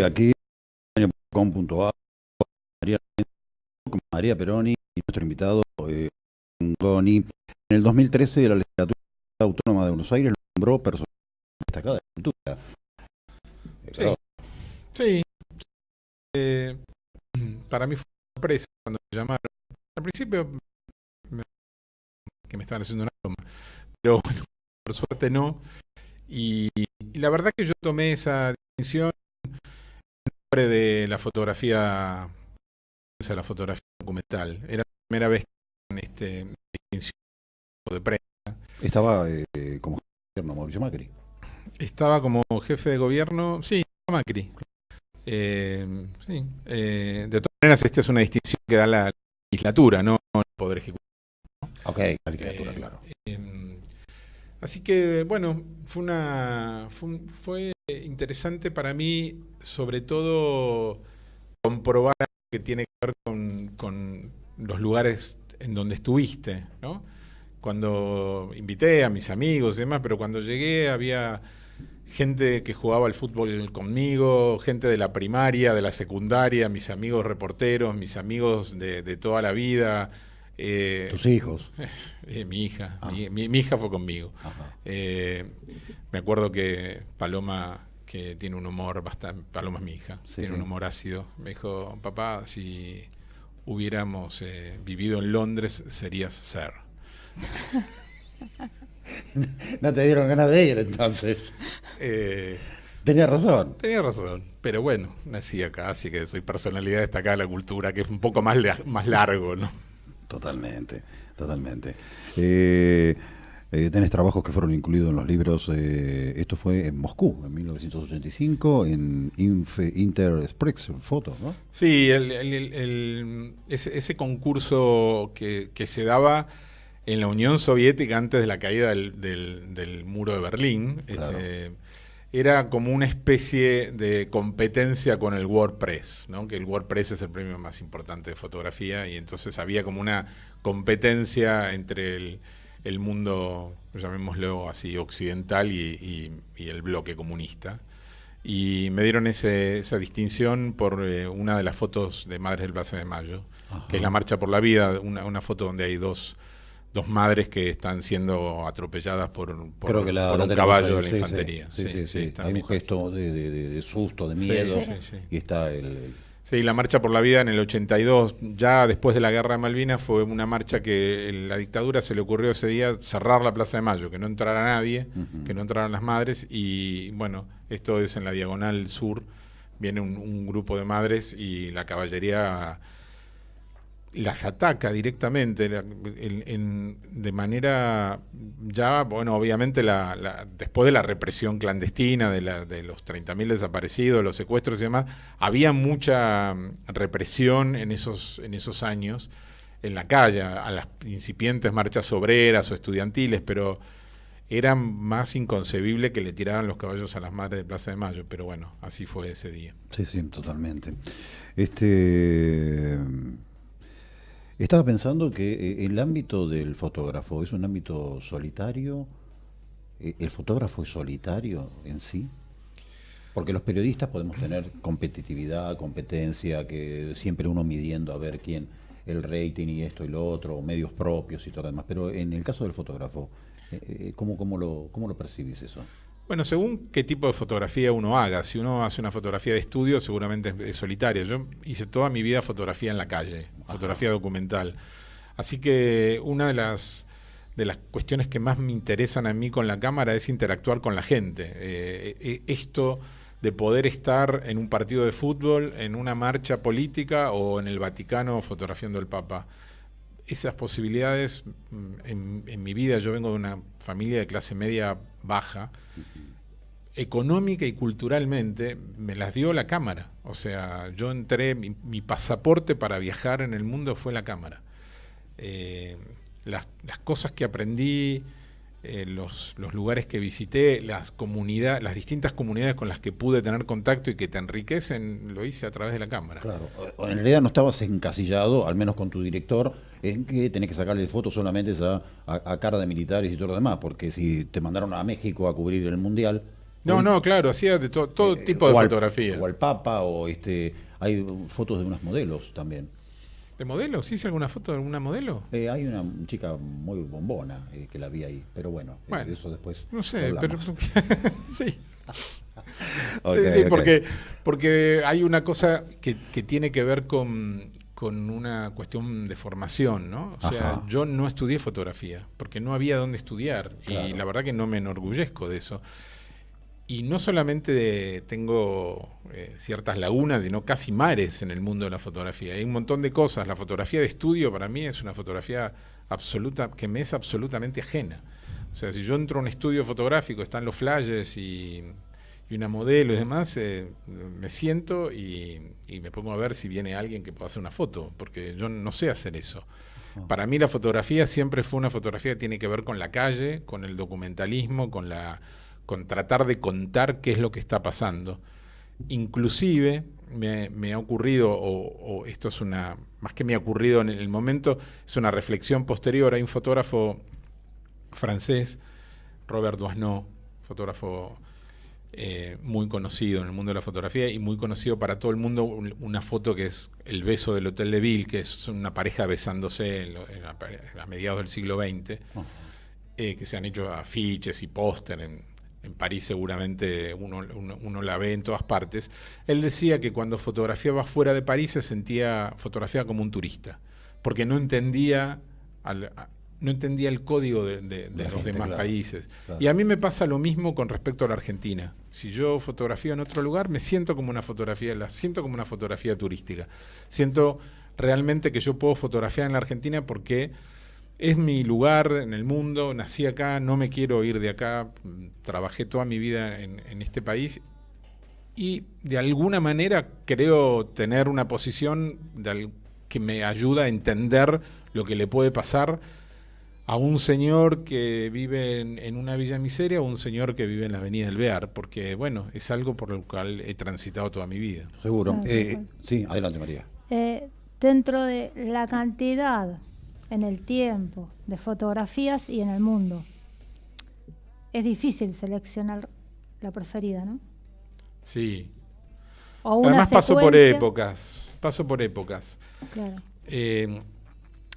aquí, .com.ar, María Peroni y nuestro invitado, Goni. En el 2013, la Legislatura Autónoma de Buenos Aires lo nombró persona destacada de la cultura. Sí. Para mí fue una sorpresa cuando me llamaron. Al principio que me estaban haciendo una broma, pero bueno, por suerte no. Y la verdad que yo tomé esa distinción en nombre de la fotografía documental. Era la primera vez que en distinción de prensa. Estaba como gobierno Mauricio Macri. Estaba como jefe de gobierno, sí, Macri. Sí. De todas maneras, esta es una distinción que da la legislatura, no el Poder Ejecutivo. Ok, la legislatura, claro. Así que, bueno, fue interesante para mí, sobre todo, comprobar que tiene que ver con los lugares en donde estuviste, ¿no? Cuando invité a mis amigos y demás, pero cuando llegué había gente que jugaba al fútbol conmigo, gente de la primaria, de la secundaria, mis amigos reporteros, mis amigos de toda la vida. ¿Tus hijos? Mi hija. Mi hija fue conmigo. Me acuerdo que Paloma, que tiene un humor bastante... Paloma es mi hija, tiene un humor ácido. Me dijo, papá, si hubiéramos vivido en Londres, serías Sir. No te dieron ganas de ir entonces. Tenía razón. Tenía razón, pero bueno, nací acá, así que soy personalidad destacada de la cultura, que es un poco más largo, ¿no? Totalmente. Tenés trabajos que fueron incluidos en los libros. Esto fue en Moscú, en 1985, en Inter-Express Photo, ¿no? Sí, ese concurso que se daba en la Unión Soviética antes de la caída del muro de Berlín, Claro. Era como una especie de competencia con el WordPress, ¿no? Que el WordPress es el premio más importante de fotografía, y entonces había como una competencia entre el mundo, llamémoslo así, occidental y el bloque comunista. Y me dieron esa distinción por una de las fotos de Madres del Plaza de Mayo, Ajá. que es la Marcha por la Vida, una foto donde hay dos madres que están siendo atropelladas por un caballo de la infantería. Sí. Hay un gesto de susto, de miedo, sí. Y está Sí, la Marcha por la Vida en el 82, ya después de la Guerra de Malvinas, fue una marcha que la dictadura se le ocurrió ese día cerrar la Plaza de Mayo, que no entrara nadie, que no entraran las madres, y bueno, esto es en la Diagonal Sur, viene un grupo de madres y la caballería las ataca directamente de manera ya, bueno, obviamente después de la represión clandestina de los 30.000 desaparecidos, los secuestros y demás, había mucha represión en esos años en la calle, a las incipientes marchas obreras o estudiantiles, pero era más inconcebible que le tiraran los caballos a las madres de Plaza de Mayo, pero bueno, así fue ese día. Sí, totalmente. Estaba pensando que el ámbito del fotógrafo es un ámbito solitario. ¿El fotógrafo es solitario en sí? Porque los periodistas podemos tener competitividad, competencia, que siempre uno midiendo a ver quién, el rating y esto y lo otro, o medios propios y todo lo demás. Pero en el caso del fotógrafo, ¿cómo lo percibís eso? Bueno, según qué tipo de fotografía uno haga. Si uno hace una fotografía de estudio, seguramente es solitaria. Yo hice toda mi vida fotografía en la calle, fotografía documental. Así que una de las cuestiones que más me interesan a mí con la cámara es interactuar con la gente. Esto de poder estar en un partido de fútbol, en una marcha política o en el Vaticano fotografiando al Papa. Esas posibilidades en mi vida, yo vengo de una familia de clase media baja, económica y culturalmente me las dio la cámara. O sea, yo entré, mi pasaporte para viajar en el mundo fue la cámara. Las cosas que aprendí, los lugares que visité, las distintas comunidades con las que pude tener contacto y que te enriquecen, lo hice a través de la cámara. Claro, en realidad no estabas encasillado, al menos con tu director, en que tenés que sacarle fotos solamente a cara de militares y todo lo demás, porque si te mandaron a México a cubrir el Mundial, No, claro, hacía de todo tipo de fotografía. O al Papa, o hay fotos de unas modelos también. ¿De modelos? ¿Hice alguna foto de alguna modelo? Hay una chica muy bombona que la vi ahí, pero bueno, de eso después. No sé, pero sí. Okay, sí, porque hay una cosa que tiene que ver con una cuestión de formación, ¿no? O sea, yo no estudié fotografía, porque no había dónde estudiar, claro. Y la verdad que no me enorgullezco de eso. Y no solamente tengo ciertas lagunas, sino casi mares en el mundo de la fotografía. Hay un montón de cosas. La fotografía de estudio para mí es una fotografía absoluta que me es absolutamente ajena. O sea, si yo entro a un estudio fotográfico, están los flashes y una modelo y demás, me siento y me pongo a ver si viene alguien que pueda hacer una foto, porque yo no sé hacer eso. Para mí la fotografía siempre fue una fotografía que tiene que ver con la calle, con el documentalismo, con tratar de contar qué es lo que está pasando. Inclusive me ha ocurrido, o esto es más que me ha ocurrido en el momento, es una reflexión posterior. Hay un fotógrafo francés, Robert Doisneau, fotógrafo muy conocido en el mundo de la fotografía y muy conocido para todo el mundo, una foto que es el beso del Hotel de Ville, que es una pareja besándose a mediados del siglo XX, que se han hecho afiches y póster en París, seguramente uno la ve en todas partes. Él decía que cuando fotografiaba fuera de París se sentía fotografiada como un turista, porque no entendía el código de los demás países. Claro. Y a mí me pasa lo mismo con respecto a la Argentina. Si yo fotografío en otro lugar, la siento como una fotografía turística. Siento realmente que yo puedo fotografiar en la Argentina porque es mi lugar en el mundo, nací acá, no me quiero ir de acá, trabajé toda mi vida en este país y de alguna manera creo tener una posición que me ayuda a entender lo que le puede pasar a un señor que vive en una villa miseria o un señor que vive en la avenida del Bear, porque bueno, es algo por lo cual he transitado toda mi vida. Seguro. Sí, adelante María. Dentro de la cantidad en el tiempo de fotografías y en el mundo, es difícil seleccionar la preferida, ¿no? Sí. O una Además secuencia. paso por épocas. Claro.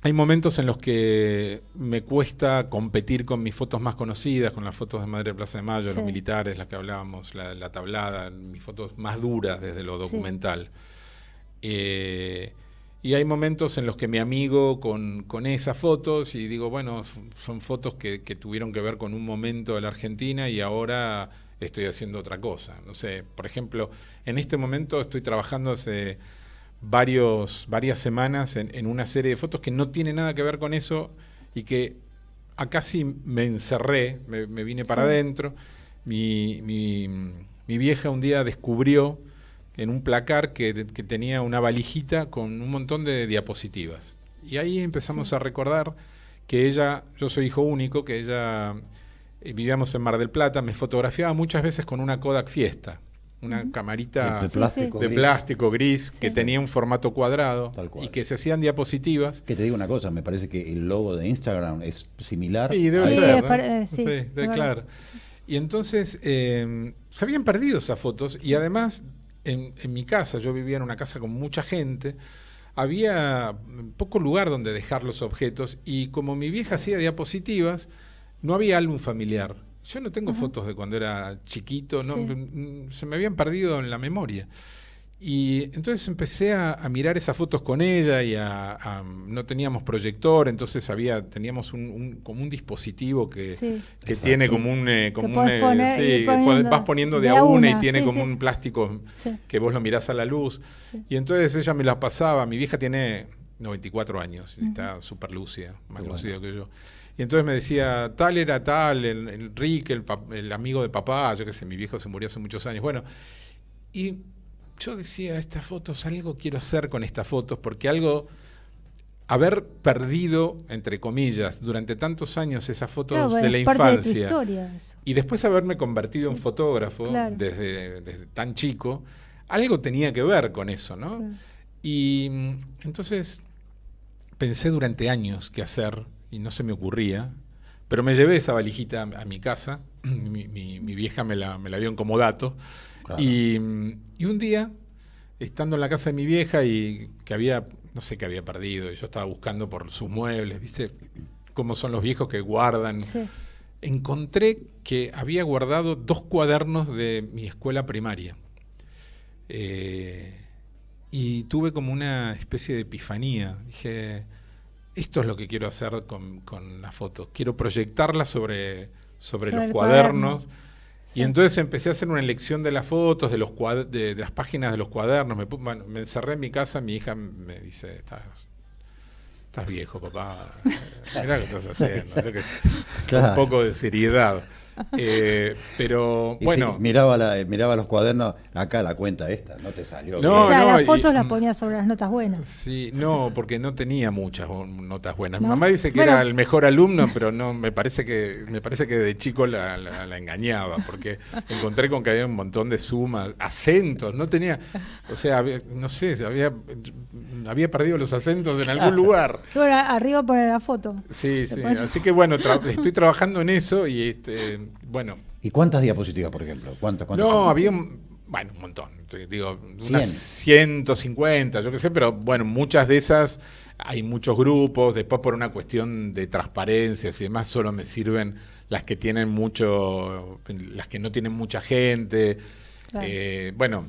Hay momentos en los que me cuesta competir con mis fotos más conocidas, con las fotos de Madre de Plaza de Mayo, los militares, las que hablábamos, la tablada, mis fotos más duras desde lo documental. Y hay momentos en los que me amigo con esas fotos y digo, bueno, son fotos que tuvieron que ver con un momento de la Argentina y ahora estoy haciendo otra cosa. No sé, por ejemplo, en este momento estoy trabajando hace varias semanas en una serie de fotos que no tiene nada que ver con eso y que acá sí me encerré, me vine para adentro. Mi vieja un día descubrió en un placar que tenía una valijita con un montón de diapositivas. Y ahí empezamos a recordar que yo soy hijo único, que ella, vivíamos en Mar del Plata, me fotografiaba muchas veces con una Kodak Fiesta, una camarita de plástico gris que tenía un formato cuadrado y que se hacían diapositivas. Que te digo una cosa, me parece que el logo de Instagram es similar. Sí, debe ser, claro. Sí. Y entonces se habían perdido esas fotos y además en mi casa, yo vivía en una casa con mucha gente, había poco lugar donde dejar los objetos y como mi vieja hacía diapositivas, no había álbum familiar. Yo no tengo fotos de cuando era chiquito, se me habían perdido en la memoria. Y entonces empecé a mirar esas fotos con ella y no teníamos proyector, entonces teníamos como un dispositivo que tiene como vas poniendo de a una y tiene como un plástico que vos lo mirás a la luz. Sí. Y entonces ella me la pasaba, mi vieja tiene 94 años, y está súper lúcida, más lúcida que yo. Y entonces me decía, tal era tal, el Enrique, el amigo de papá, yo qué sé, mi viejo se murió hace muchos años. Bueno, y yo decía, estas fotos, algo quiero hacer con estas fotos, porque haber perdido, entre comillas, durante tantos años esas fotos de la infancia, de tu historia, eso. Y después haberme convertido en fotógrafo desde tan chico, algo tenía que ver con eso, ¿no? Claro. Y entonces pensé durante años qué hacer, y no se me ocurría, Pero me llevé esa valijita a mi casa, mi vieja me la dio en comodato, Claro. y un día, estando en la casa de mi vieja y que había, no sé qué había perdido, y yo estaba buscando por sus muebles, ¿viste? Cómo son los viejos que guardan. Sí. Encontré que había guardado 2 cuadernos de mi escuela primaria. Y tuve como una especie de epifanía. Dije, esto es lo que quiero hacer con las fotos. Quiero proyectarlas sobre los el cuadernos. cuaderno. Y entonces empecé a hacer una elección de las fotos, de las páginas de los cuadernos. Me encerré en mi casa, mi hija me dice, estás viejo, papá. Mirá lo que estás haciendo. Creo que es Claro. un poco de seriedad. Pero Y bueno. sí, miraba los cuadernos, acá la cuenta esta, no te salió. No, bien. O sea, no, las y- fotos las ponía sobre las notas buenas. Sí, no, porque no tenía muchas notas buenas. Mi ¿No? mamá dice que Bueno. era el mejor alumno, pero no, me parece que de chico la engañaba, porque encontré con que había un montón de sumas, acentos, no tenía, o sea, no sé, había perdido los acentos en algún lugar. Bueno, arriba poner la foto. Sí, sí, Después- así que bueno, estoy trabajando en eso y bueno, ¿Y cuántas diapositivas, por ejemplo? ¿Cuántas no, son? había bueno, un montón, digo, 100. unas 150, yo qué sé, pero bueno, muchas de esas hay muchos grupos, después por una cuestión de transparencias y demás solo me sirven las que tienen las que no tienen mucha gente. Claro. Bueno,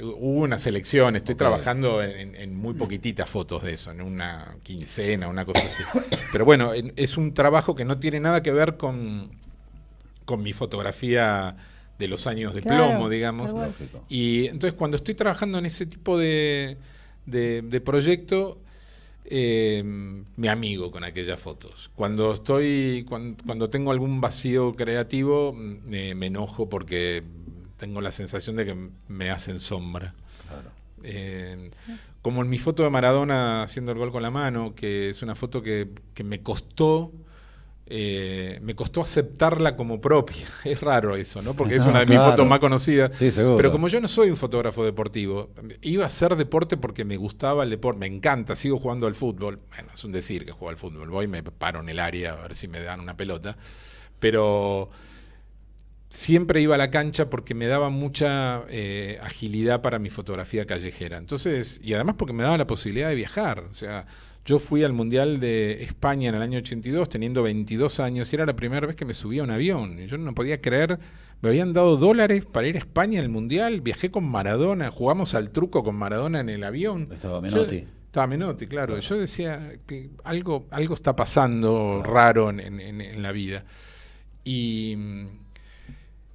hubo una selección, estoy Ok. trabajando en muy poquititas fotos de eso, en una quincena, una cosa así. Pero bueno, es un trabajo que no tiene nada que ver con mi fotografía de los años de Claro, plomo, digamos. tal cual. Lógico. Y entonces cuando estoy trabajando en ese tipo de proyecto, me amigo con aquellas fotos. Cuando tengo algún vacío creativo, me enojo porque tengo la sensación de que me hacen sombra. Claro. Como en mi foto de Maradona haciendo el gol con la mano, que es una foto que me costó aceptarla como propia. Es raro eso, ¿no? Porque es No, una de mis claro. fotos más conocidas. Sí, seguro. Pero como yo no soy un fotógrafo deportivo, iba a hacer deporte porque me gustaba el deporte, me encanta, sigo jugando al fútbol. Bueno, es un decir que juego al fútbol. Voy y me paro en el área a ver si me dan una pelota. Pero siempre iba a la cancha porque me daba mucha agilidad para mi fotografía callejera. Entonces, y además porque me daba la posibilidad de viajar. O sea, yo fui al Mundial de España en el año 82 teniendo 22 años y era la primera vez que me subía a un avión. Y yo no podía creer, me habían dado $, para ir a España al Mundial, viajé con Maradona, jugamos al truco con Maradona en el avión. Estaba Menotti. Estaba Menotti, claro. Yo decía que algo está pasando raro en la vida. Y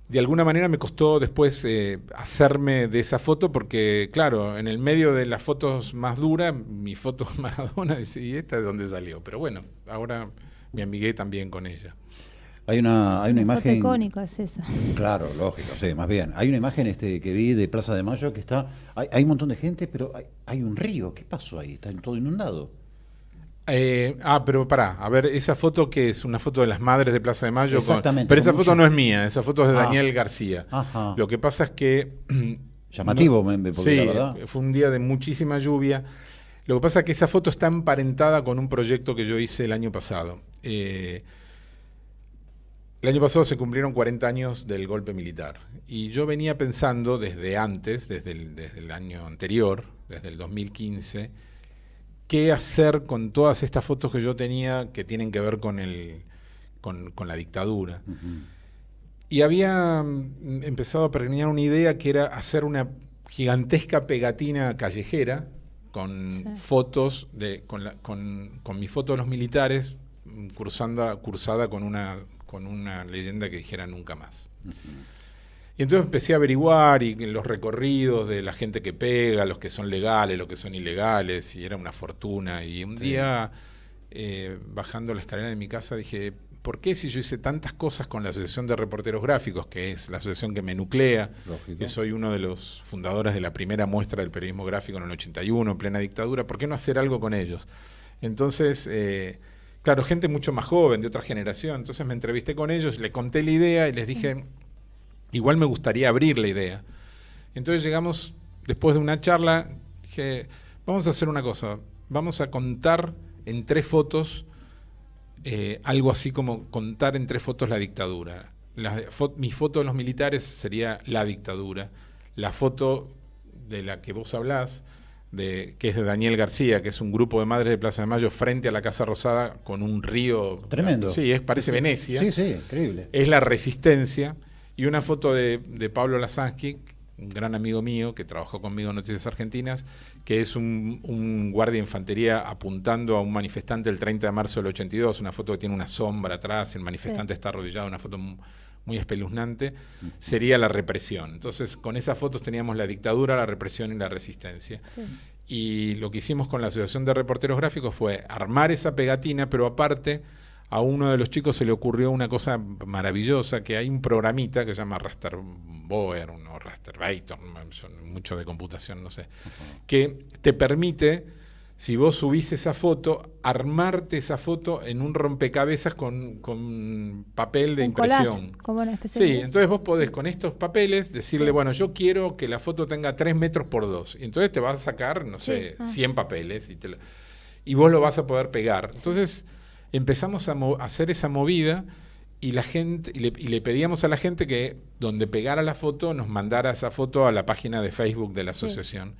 de alguna manera me costó después hacerme de esa foto porque, claro, en el medio de las fotos más duras, mi foto Maradona, decía, ¿y esta de dónde salió? Pero bueno, ahora me amigué también con ella. Hay una Foto imagen. icónica es esa. Claro, lógico, sí, más bien. Hay una imagen que vi de Plaza de Mayo que está. Hay un montón de gente, pero hay un río. ¿Qué pasó ahí? Está todo inundado. Pero pará, a ver, esa foto que es una foto de las madres de Plaza de Mayo. Exactamente, Pero esa con foto mucho- no es mía, esa foto es de Ah. Daniel García. Ajá. Lo que pasa es que Llamativo, porque sí, la verdad. fue un día de muchísima lluvia. Lo que pasa es que esa foto está emparentada con un proyecto que yo hice el año pasado. El año pasado se cumplieron 40 años del golpe militar. Y yo venía pensando desde antes, desde el año anterior, desde el 2015, qué hacer con todas estas fotos que yo tenía que tienen que ver con la dictadura. Ujú. Y había empezado a permear una idea que era hacer una gigantesca pegatina callejera con Sí. fotos con mi foto de los militares cursada con una leyenda que dijera nunca más. Y entonces empecé a averiguar y los recorridos de la gente que pega, los que son legales, los que son ilegales, y era una fortuna. Y un día, bajando la escalera de mi casa, dije, ¿por qué si yo hice tantas cosas con la Asociación de Reporteros Gráficos, que es la asociación que me nuclea, Lógico. que soy uno de los fundadores de la primera muestra del periodismo gráfico en el 81, en plena dictadura, ¿por qué no hacer algo con ellos? Entonces, claro, gente mucho más joven, de otra generación, entonces me entrevisté con ellos, le conté la idea y les dije, igual me gustaría abrir la idea. Entonces llegamos, después de una charla, dije, vamos a hacer una cosa, vamos a contar en 3 fotos algo así como contar en 3 fotos la dictadura. Mi foto de los militares sería la dictadura. La foto de la que vos hablás, que es de Daniel García, que es un grupo de madres de Plaza de Mayo frente a la Casa Rosada con un río. Tremendo. Sí, parece Venecia. Sí, sí, increíble. Es la resistencia. Y una foto de Pablo Lasansky, un gran amigo mío que trabajó conmigo en Noticias Argentinas, que es un guardia de infantería apuntando a un manifestante el 30 de marzo del 82, una foto que tiene una sombra atrás, el manifestante está arrodillado, una foto muy espeluznante, sería la represión. Entonces, con esas fotos teníamos la dictadura, la represión y la resistencia. Sí. Y lo que hicimos con la Asociación de Reporteros Gráficos fue armar esa pegatina, pero aparte a uno de los chicos se le ocurrió una cosa maravillosa, que hay un programita que se llama Rasterboer o Rasterbaiter, mucho de computación, no sé, que te permite, si vos subís esa foto, armarte esa foto en un rompecabezas con papel de Un impresión. collage, como una especie Sí, de... entonces vos podés con estos papeles decirle, bueno, yo quiero que la foto tenga 3 metros por 2. Y entonces te vas a sacar, no sé, 100 papeles y vos lo vas a poder pegar. Entonces empezamos a hacer esa movida y la gente y le pedíamos a la gente que donde pegara la foto nos mandara esa foto a la página de Facebook de la asociación.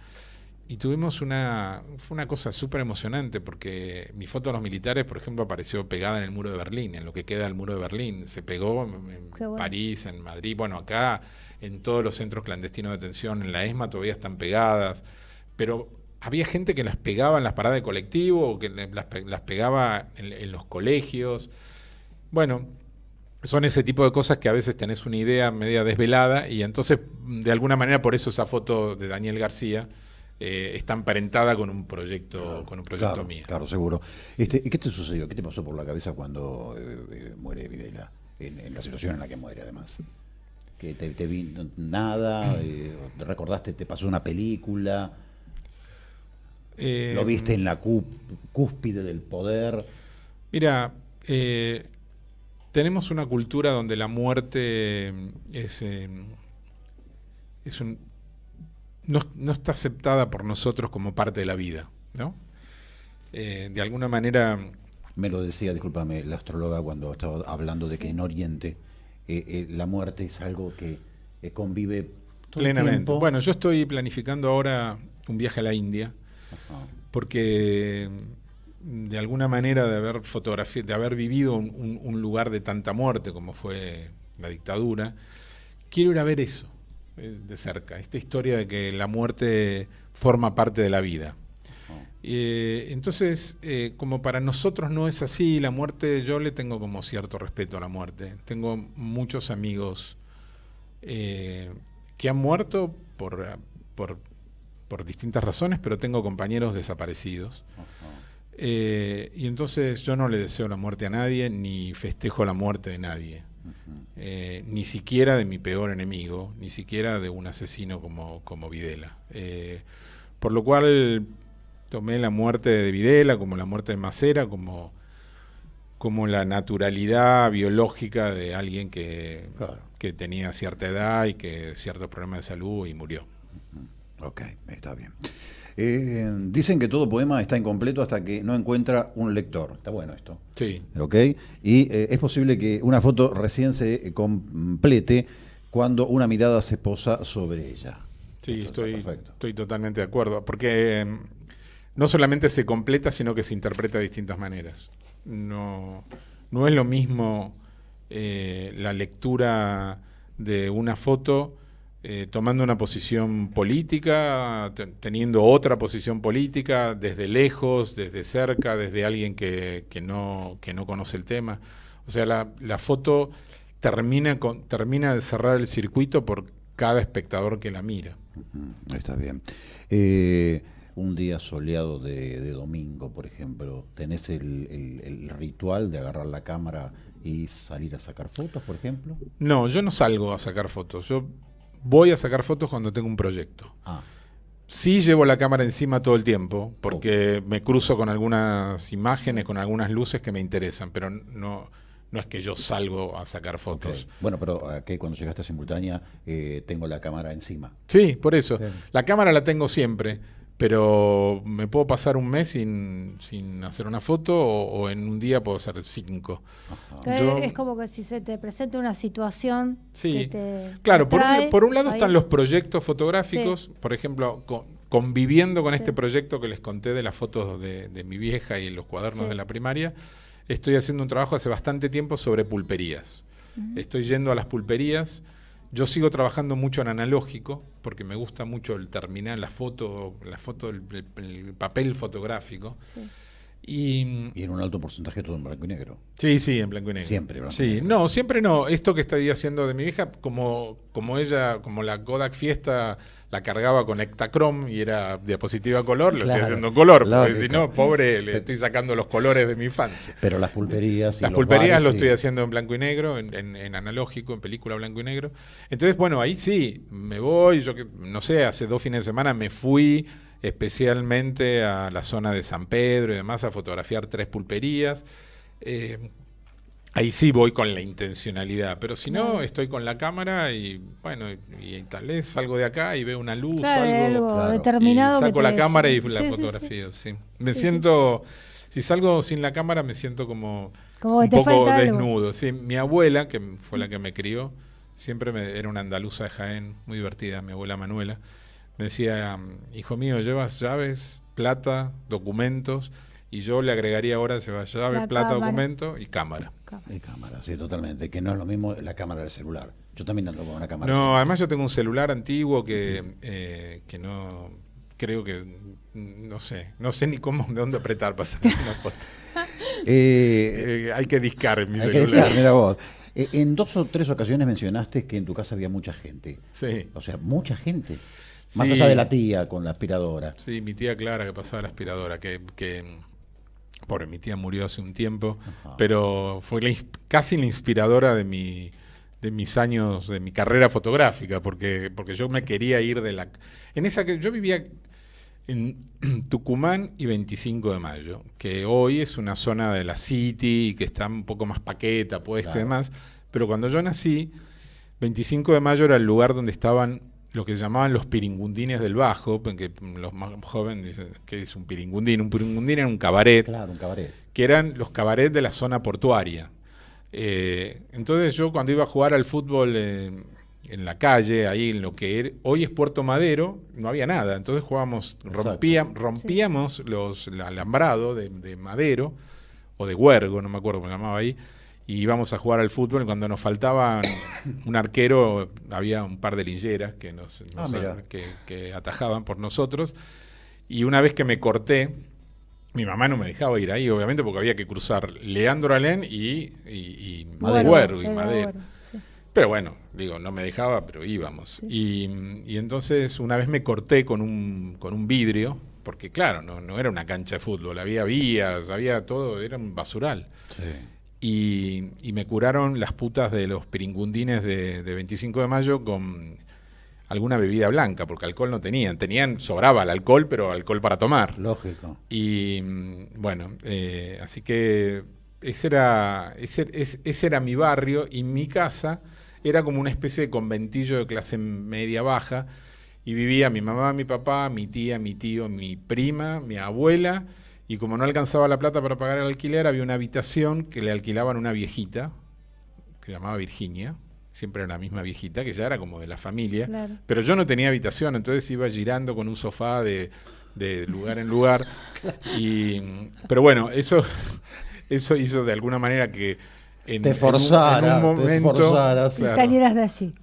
Y tuvimos fue una cosa súper emocionante, porque mi foto de los militares, por ejemplo, apareció pegada en el muro de Berlín, en lo que queda del muro de Berlín. Se pegó en París, en Madrid, bueno, acá, en todos los centros clandestinos de detención, en la ESMA todavía están pegadas, pero había gente que las pegaba en las paradas de colectivo, o que las pegaba en los colegios. Bueno, son ese tipo de cosas que a veces tenés una idea media desvelada, y entonces, de alguna manera, por eso esa foto de Daniel García está emparentada con un proyecto, mío. Claro, seguro. ¿Y qué te sucedió? ¿Qué te pasó por la cabeza cuando muere Videla? En la situación en la que muere, además. ¿Que te vi nada? ¿Recordaste, te pasó una película? ¿Lo viste en la cúspide del poder? Mira, tenemos una cultura donde la muerte no está aceptada por nosotros como parte de la vida, ¿no? De alguna manera... Me lo decía, discúlpame, la astróloga cuando estaba hablando de que en Oriente la muerte es algo que convive todo plenamente. El tiempo. Bueno, yo estoy planificando ahora un viaje a la India, porque de alguna manera de haber vivido un lugar de tanta muerte como fue la dictadura, quiero ir a ver eso de cerca, esta historia de que la muerte forma parte de la vida. Entonces, como para nosotros no es así, la muerte, yo le tengo como cierto respeto a la muerte. Tengo muchos amigos que han muerto por distintas razones, pero tengo compañeros desaparecidos. Y entonces yo no le deseo la muerte a nadie, ni festejo la muerte de nadie. Ni siquiera de mi peor enemigo, ni siquiera de un asesino como Videla. Por lo cual tomé la muerte de Videla, como la muerte de Macera, como la naturalidad biológica de alguien que tenía cierta edad y que ciertos problemas de salud y murió. Ok, está bien. Dicen que todo poema está incompleto hasta que no encuentra un lector. Está bueno esto. Sí. ¿Ok? Y es posible que una foto recién se complete cuando una mirada se posa sobre ella. Sí, estoy totalmente de acuerdo. Porque no solamente se completa, sino que se interpreta de distintas maneras. No es lo mismo la lectura de una foto tomando una posición política, teniendo otra posición política, desde lejos, desde cerca, desde alguien que no conoce el tema. O sea, la foto termina de cerrar el circuito por cada espectador que la mira. Está bien. Un día soleado de domingo, por ejemplo, ¿tenés el ritual de agarrar la cámara y salir a sacar fotos, por ejemplo? No, yo no salgo a sacar fotos. Yo voy a sacar fotos cuando tengo un proyecto. Sí llevo la cámara encima todo el tiempo, porque me cruzo con algunas imágenes, con algunas luces que me interesan, pero no es que yo salgo a sacar fotos. Okay. Bueno, pero aquí cuando llegaste a Simultánea tengo la cámara encima. Sí, por eso. Bien. La cámara la tengo siempre, pero me puedo pasar un mes sin hacer una foto o en un día puedo hacer 5. Es como que si se te presenta una situación Sí, que te claro, atrae, por un lado ahí. están los proyectos fotográficos, por ejemplo, conviviendo con este proyecto que les conté de las fotos de mi vieja y los cuadernos de la primaria, estoy haciendo un trabajo hace bastante tiempo sobre pulperías. Estoy yendo a las pulperías. Yo sigo trabajando mucho en analógico porque me gusta mucho el terminar la foto, el papel fotográfico. Sí. Y en un alto porcentaje todo en blanco y negro. Sí, en blanco y negro. Siempre blanco y Sí, negro. no, siempre no. Esto que estoy haciendo de mi vieja, como ella, como la Kodak Fiesta la cargaba con Ektachrome y era diapositiva color, lo Claro, estoy haciendo en color, porque lógico. si no, pobre, le estoy sacando los colores de mi infancia. Pero las pulperías y Las los pulperías bares, lo sí. estoy haciendo en blanco y negro, en analógico, en película blanco y negro. Entonces, bueno, ahí sí, me voy, no sé, hace 2 fines de semana me fui especialmente a la zona de San Pedro y demás a fotografiar 3 pulperías. Ahí sí voy con la intencionalidad, pero si no, estoy con la cámara y bueno, y tal vez salgo de acá y veo una luz, Claro, algo Claro. determinado. y saco que la te- cámara y sí, la sí, sí. fotografío, sí. Me Sí, siento, si salgo sin la cámara me siento como Como que un te poco falta algo. desnudo. Sí, mi abuela, que fue la que me crió, siempre era una andaluza de Jaén, muy divertida, mi abuela Manuela, me decía, hijo mío, llevas llaves, plata, documentos, y yo le agregaría ahora, llevas llave, La plata, cámara. documento y cámara. De cámara, sí, totalmente. Que no es lo mismo la cámara del celular. Yo también ando con una cámara. No, además yo tengo un celular antiguo que no, creo que, no sé ni cómo, de dónde apretar para sacar una foto. Hay que discar en mi Hay que celular. decir, mira vos. En 2 o 3 ocasiones mencionaste que en tu casa había mucha gente. Sí. O sea, mucha gente. Más Sí. allá de la tía con la aspiradora. Sí, mi tía Clara que pasaba la aspiradora, que pobre, mi tía murió hace un tiempo, Ajá. pero fue casi la inspiradora de mis años, de mi carrera fotográfica, porque yo me quería ir yo vivía en Tucumán y 25 de Mayo, que hoy es una zona de la City, que está un poco más paqueta, puesta y Claro. demás, pero cuando yo nací, 25 de Mayo era el lugar donde estaban lo que se llamaban los piringundines del Bajo, porque los más jóvenes dicen, ¿qué es un piringundín? Un piringundín era un cabaret, Claro, un cabaret. que eran los cabarets de la zona portuaria. Entonces yo cuando iba a jugar al fútbol en la calle, ahí en lo que hoy es Puerto Madero, no había nada. Entonces jugábamos, Exacto. rompíamos el alambrado de madero, o de huergo, no me acuerdo cómo se llamaba ahí, y íbamos a jugar al fútbol. Y cuando nos faltaba un arquero, había un par de lincheras que atajaban por nosotros. Y una vez que me corté, mi mamá no me dejaba ir ahí, obviamente, porque había que cruzar Leandro Alén y Huergo y Madero. Sí. Pero bueno, digo, no me dejaba, pero íbamos. Sí. Y entonces una vez me corté con un vidrio, porque claro, no era una cancha de fútbol, había vías, había todo, era un basural. Sí. Y me curaron las putas de los piringundines de 25 de Mayo con alguna bebida blanca, porque alcohol no tenían. Sobraba el alcohol, pero alcohol para tomar. Lógico. Y bueno, así que ese era mi barrio, y mi casa era como una especie de conventillo de clase media baja, y vivía mi mamá, mi papá, mi tía, mi tío, mi prima, mi abuela, y como no alcanzaba la plata para pagar el alquiler, había una habitación que le alquilaban a una viejita, que se llamaba Virginia, siempre era la misma viejita, que ya era como de la familia, Claro. pero yo no tenía habitación, entonces iba girando con un sofá de lugar en lugar, pero bueno, eso hizo de alguna manera que Te esforzaras. Y salieras de allí.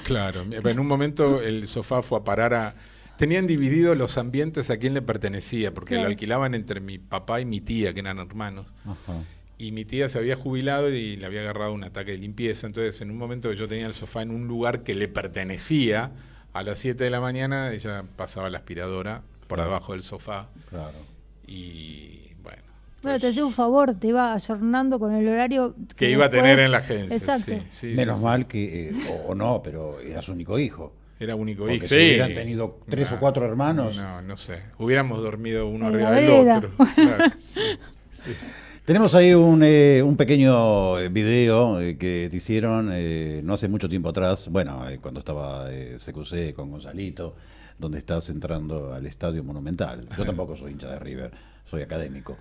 Claro, en un momento el sofá fue a parar tenían divididos los ambientes a quién le pertenecía, porque Claro. lo alquilaban entre mi papá y mi tía, que eran hermanos. Ajá. Y mi tía se había jubilado y le había agarrado un ataque de limpieza. Entonces, en un momento que yo tenía el sofá en un lugar que le pertenecía, a las 7 de la mañana ella pasaba la aspiradora por debajo del sofá. Claro. Y bueno. Bueno, te hacía un favor, te iba ayornando con el horario Que iba a tener después- en la agencia. Exacto. Sí, Menos sí. mal que, o no, pero era su único hijo. Era único Porque hijo. si hubieran tenido 3 o 4 hermanos. No sé. Hubiéramos dormido uno En arriba la del vereda. otro. Claro, sí. Tenemos ahí un pequeño video que te hicieron no hace mucho tiempo atrás, bueno, cuando estaba CQC con Gonzalito, donde estás entrando al Estadio Monumental. Yo tampoco soy hincha de River, soy académico.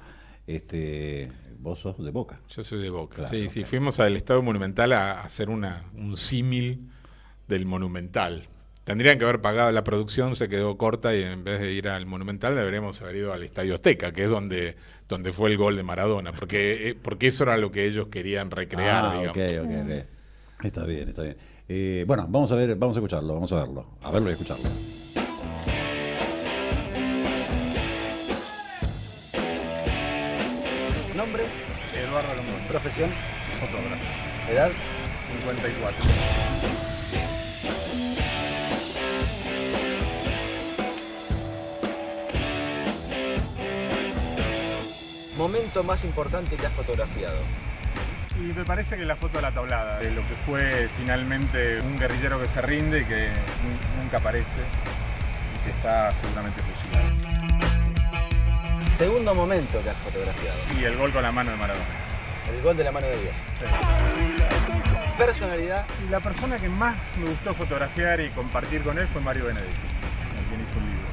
Vos sos de Boca. Yo soy de Boca, Claro, sí, claro. fuimos al Estadio Monumental a hacer un símil del Monumental. Tendrían que haber pagado, la producción se quedó corta y en vez de ir al Monumental deberíamos haber ido al Estadio Azteca, que es donde fue el gol de Maradona, porque eso era lo que ellos querían recrear, digamos. Ok. Está bien, está bien. Bueno, vamos a escucharlo, vamos a verlo. A verlo y escucharlo. Nombre, Eduardo Londoño, profesión, fotógrafo, edad, 54. momento más importante que has fotografiado. Y me parece que la foto de la tablada, de lo que fue finalmente un guerrillero que se rinde y que nunca aparece y que está seguramente fusilado. Segundo momento que has fotografiado. Y el gol con la mano de Maradona. El gol de la mano de Dios. Sí. Personalidad, Y la persona que más me gustó fotografiar y compartir con él fue Mario Benedetti, el quien hizo un libro.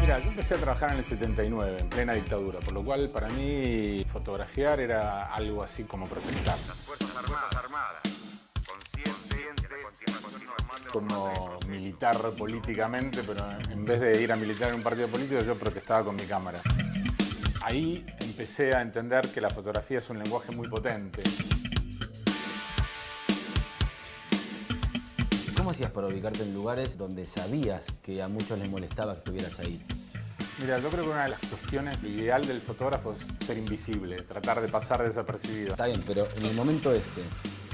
Mira, yo empecé a trabajar en el 79, en plena dictadura, por lo cual para mí fotografiar era algo así como protestar. Como militar políticamente, pero en vez de ir a militar en un partido político, yo protestaba con mi cámara. Ahí empecé a entender que la fotografía es un lenguaje muy potente. ¿cómo hacías para ubicarte en lugares donde sabías que a muchos les molestaba que estuvieras ahí? Mira, yo creo que una de las cuestiones ideal del fotógrafo es ser invisible, tratar de pasar desapercibido. Está bien, pero en el momento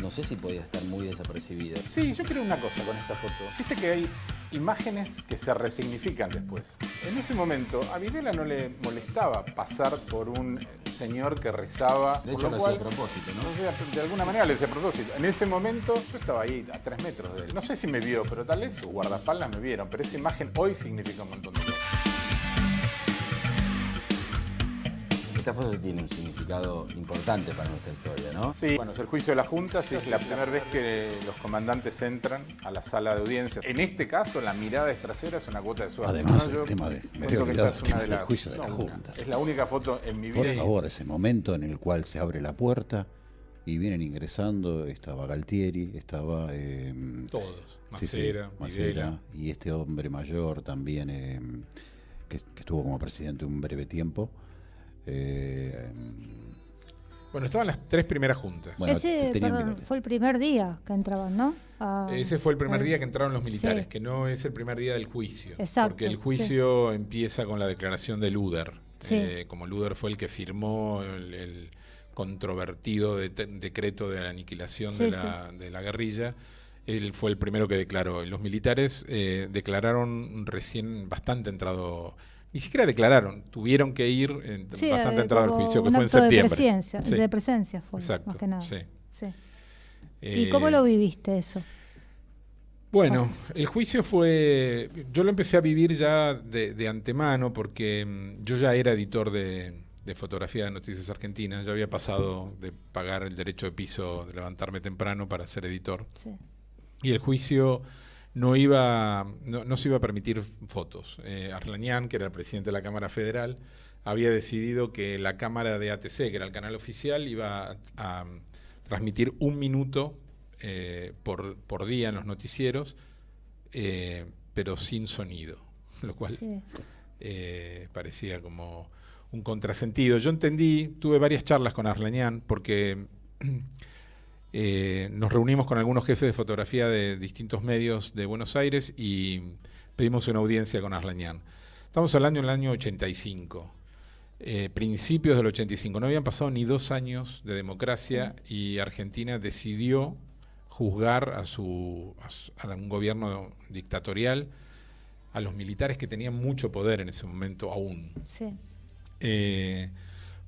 no sé si podía estar muy desapercibido. Sí, yo creo una cosa con esta foto. Viste que hay imágenes que se resignifican después. En ese momento, a Videla no le molestaba pasar por un señor que rezaba. De por hecho, lo lo cual, hacía a propósito, ¿no? o sea, de alguna manera lo hacía a propósito. En ese momento, yo estaba ahí a 3 metros de él. No sé si me vio, pero tal vez sus guardaespaldas me vieron. Pero esa imagen hoy significa un montón de cosas. Esta foto sí tiene un significado importante para nuestra historia, ¿no? Sí, bueno, es el juicio de la Junta, sí, es la primera vez que los comandantes entran a la sala de audiencia. En este caso, la mirada trasera es una cuota de suerte. Además, Yo el tema de... Me cuento había que esta olvidado es el una tema de del las... juicio de la no, Junta. es la única foto en mi vida. Por favor, ese momento en el cual se abre la puerta y vienen ingresando, estaba Galtieri, estaba... Todos. sí, Macera, Videla. y este hombre mayor también, que estuvo como presidente un breve tiempo. Bueno, estaban las 3 primeras juntas. Bueno, Ese tenían perdón, bigote. fue el primer día que entraban, ¿no? Ese fue el primer día que entraron los militares, Sí. que no es el primer día del juicio. Exacto, Porque el juicio empieza con la declaración de Luder. Sí. Como Luder fue el que firmó el controvertido decreto de la aniquilación Sí, de la guerrilla, él fue el primero que declaró. Y los militares declararon recién bastante entrado. Ni siquiera declararon, tuvieron que ir bastante entrado al como juicio, que un fue en acto septiembre. Sí. De presencia fue, Exacto, más que nada. sí. Sí. ¿Y cómo lo viviste eso? Bueno, el juicio fue... Yo lo empecé a vivir ya de antemano porque yo ya era editor de fotografía de Noticias Argentinas. Yo había pasado de pagar el derecho de piso, de levantarme temprano para ser editor. Sí. Y el juicio no se iba a permitir fotos. Arlañán, que era el presidente de la Cámara Federal, había decidido que la cámara de ATC, que era el canal oficial, iba a transmitir 1 minuto por día en los noticieros, pero sin sonido, lo cual Sí. parecía como un contrasentido. Yo entendí, tuve varias charlas con Arlañán, porque nos reunimos con algunos jefes de fotografía de distintos medios de Buenos Aires y pedimos una audiencia con Arlañán. Estamos hablando del año 85. Principios del 85, no habían pasado ni 2 años de democracia y Argentina decidió juzgar a un gobierno dictatorial, a los militares que tenían mucho poder en ese momento aún. Sí.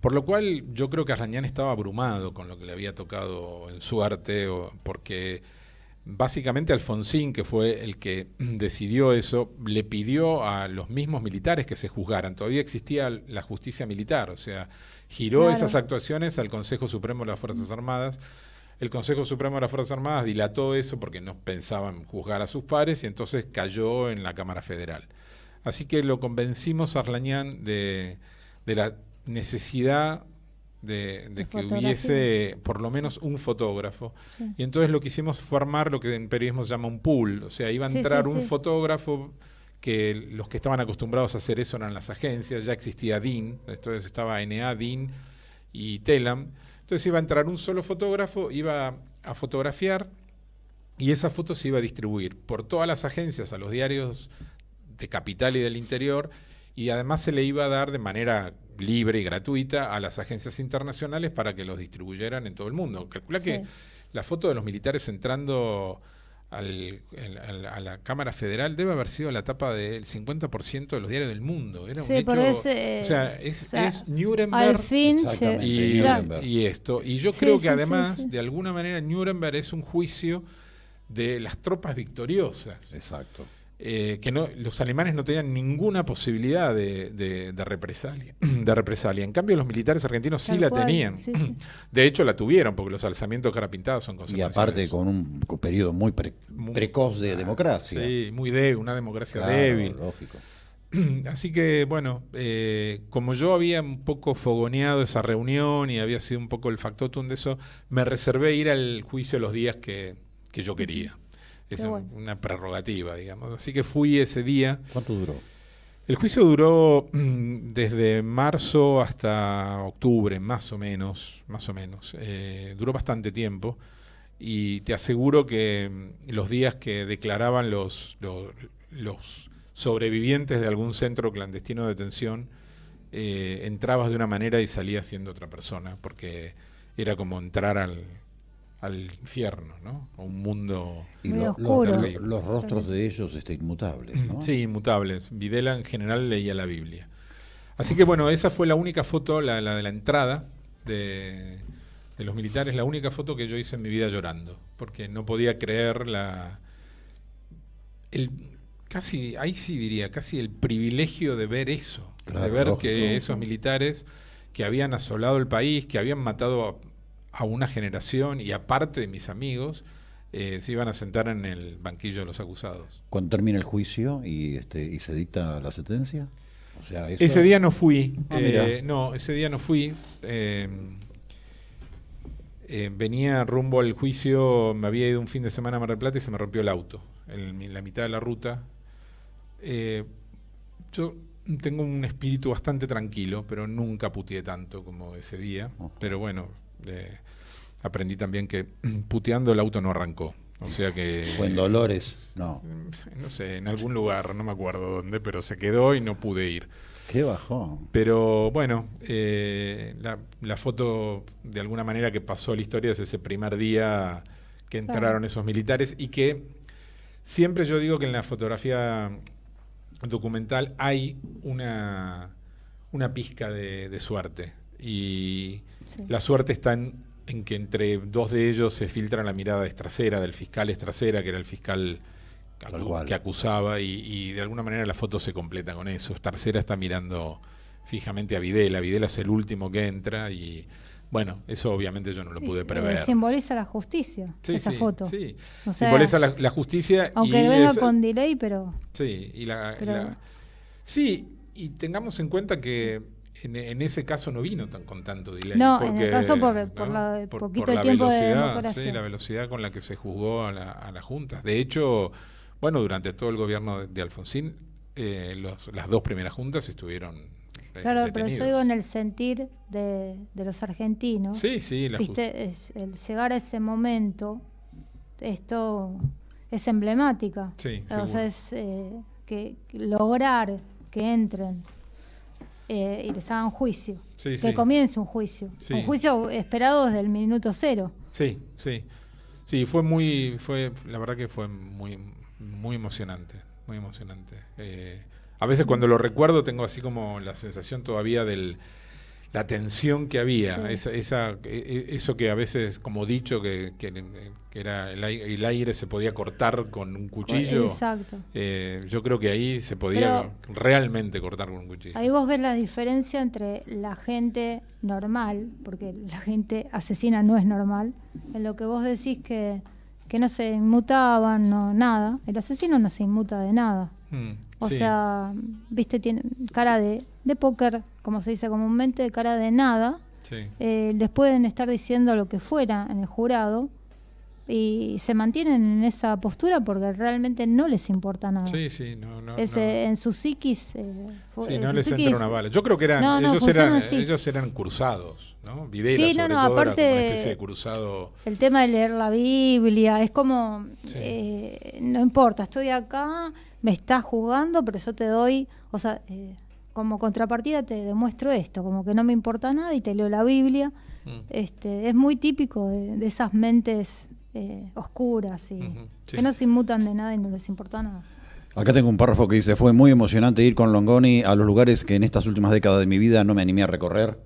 Por lo cual yo creo que Arlañán estaba abrumado con lo que le había tocado en su arte, porque básicamente Alfonsín, que fue el que decidió eso, le pidió a los mismos militares que se juzgaran. Todavía existía la justicia militar, o sea, giró Claro. esas actuaciones al Consejo Supremo de las Fuerzas Armadas, el Consejo Supremo de las Fuerzas Armadas dilató eso porque no pensaban juzgar a sus pares y entonces cayó en la Cámara Federal. Así que lo convencimos a Arlañán de la necesidad de que hubiese por lo menos un fotógrafo. Sí. Y entonces lo que hicimos fue armar lo que en periodismo se llama un pool. O sea, iba a entrar un fotógrafo, que los que estaban acostumbrados a hacer eso eran las agencias, ya existía DIN, entonces estaba NA, DIN y TELAM. Entonces iba a entrar un solo fotógrafo, iba a fotografiar y esa foto se iba a distribuir por todas las agencias, a los diarios de Capital y del interior, y además se le iba a dar de manera libre y gratuita a las agencias internacionales para que los distribuyeran en todo el mundo. Calcula que la foto de los militares entrando a la Cámara Federal debe haber sido la tapa del 50% de los diarios del mundo. Era un hecho, o sea, es Nuremberg al fin y esto. Y yo creo que además, de alguna manera, Nuremberg es un juicio de las tropas victoriosas. Exacto. Que los alemanes no tenían ninguna posibilidad de represalia. En cambio, los militares argentinos sí la tenían. De hecho, la tuvieron, porque los alzamientos cara pintada son consecuencias. Y aparte con un periodo muy precoz de democracia. Sí, muy débil, una democracia débil. Lógico. Así que, bueno, como yo había un poco fogoneado esa reunión y había sido un poco el factotum de eso, me reservé ir al juicio los días que yo quería. Es una prerrogativa, digamos. Así que fui ese día. ¿Cuánto duró? El juicio duró desde marzo hasta octubre, más o menos. Duró bastante tiempo. Y te aseguro que los días que declaraban los sobrevivientes de algún centro clandestino de detención, entrabas de una manera y salías siendo otra persona, porque era como entrar al infierno, ¿no? A un mundo y los rostros de ellos inmutables, ¿no? Sí, inmutables. Videla en general leía la Biblia. Así que bueno, esa fue la única foto, la de la entrada de los militares, la única foto que yo hice en mi vida llorando, porque no podía creer casi el privilegio de ver eso, claro, de ver que esos militares que habían asolado el país, que habían matado a una generación y aparte de mis amigos, se iban a sentar en el banquillo de los acusados. ¿Cuándo termina el juicio y se dicta la sentencia? O sea, ese día no fui. No, ese día no fui. Venía rumbo al juicio, me había ido un fin de semana a Mar del Plata y se me rompió el auto en la mitad de la ruta. Yo tengo un espíritu bastante tranquilo, pero nunca puteé tanto como ese día. Pero bueno, aprendí también que puteando el auto no arrancó. O sea que... Fue en Dolores, no. No sé, en algún lugar, no me acuerdo dónde, pero se quedó y no pude ir. Qué bajón. Pero bueno, la foto de alguna manera que pasó a la historia es ese primer día que entraron esos militares, y que siempre yo digo que en la fotografía documental hay una pizca de suerte, y la suerte está en que entre dos de ellos se filtra la mirada de Estracera, del fiscal Estracera, que era el fiscal que acusaba, y de alguna manera la foto se completa con eso. Estracera está mirando fijamente a Videla. Videla es el último que entra, y bueno, eso obviamente yo no lo pude prever. Simboliza la justicia, esa foto. Sí, o sea, simboliza la justicia. Aunque venga con delay, pero... Sí, y tengamos en cuenta que en ese caso no vino con tanto delay. No, porque, en el caso por poquito de tiempo de democracia. Sí, la velocidad con la que se juzgó a la Junta. De hecho, bueno, durante todo el gobierno de Alfonsín, las dos primeras juntas estuvieron claro, detenidos. pero yo digo en el sentir de los argentinos. Sí. ¿Viste? El llegar a ese momento, esto es emblemática. Sí, o sea, es que lograr que entren y les hagan juicio. Que comience un juicio. Sí. Un juicio esperado desde el minuto cero. Sí. La verdad que fue muy emocionante, muy emocionante. A veces cuando lo recuerdo tengo así como la sensación todavía de la tensión que había, eso que a veces como dicho que que era el aire se podía cortar con un cuchillo. Exacto. Yo creo que ahí se podía realmente cortar con un cuchillo. Ahí vos ves la diferencia entre la gente normal, porque la gente asesina no es normal, en lo que vos decís que no se inmutaban, no nada. El asesino no se inmuta de nada. O sí. sea, viste, tiene cara de póker, como se dice comúnmente, cara de nada. Sí. Les pueden estar diciendo lo que fuera en el jurado y se mantienen en esa postura porque realmente no les importa nada. Sí, sí, no. En su psiquis... sí, no les entra una bala. Yo creo que ellos eran cursados, ¿no? Videla, sí, sobre todo, aparte, era como una especie de cursado. El tema de leer la Biblia, es como, no importa, estoy acá, me estás jugando, pero yo te doy, o sea, como contrapartida te demuestro esto, como que no me importa nada y te leo la Biblia. Es muy típico de esas mentes oscuras y que no se inmutan de nada y no les importa nada. Acá tengo un párrafo que dice: fue muy emocionante ir con Longoni a los lugares que en estas últimas décadas de mi vida no me animé a recorrer.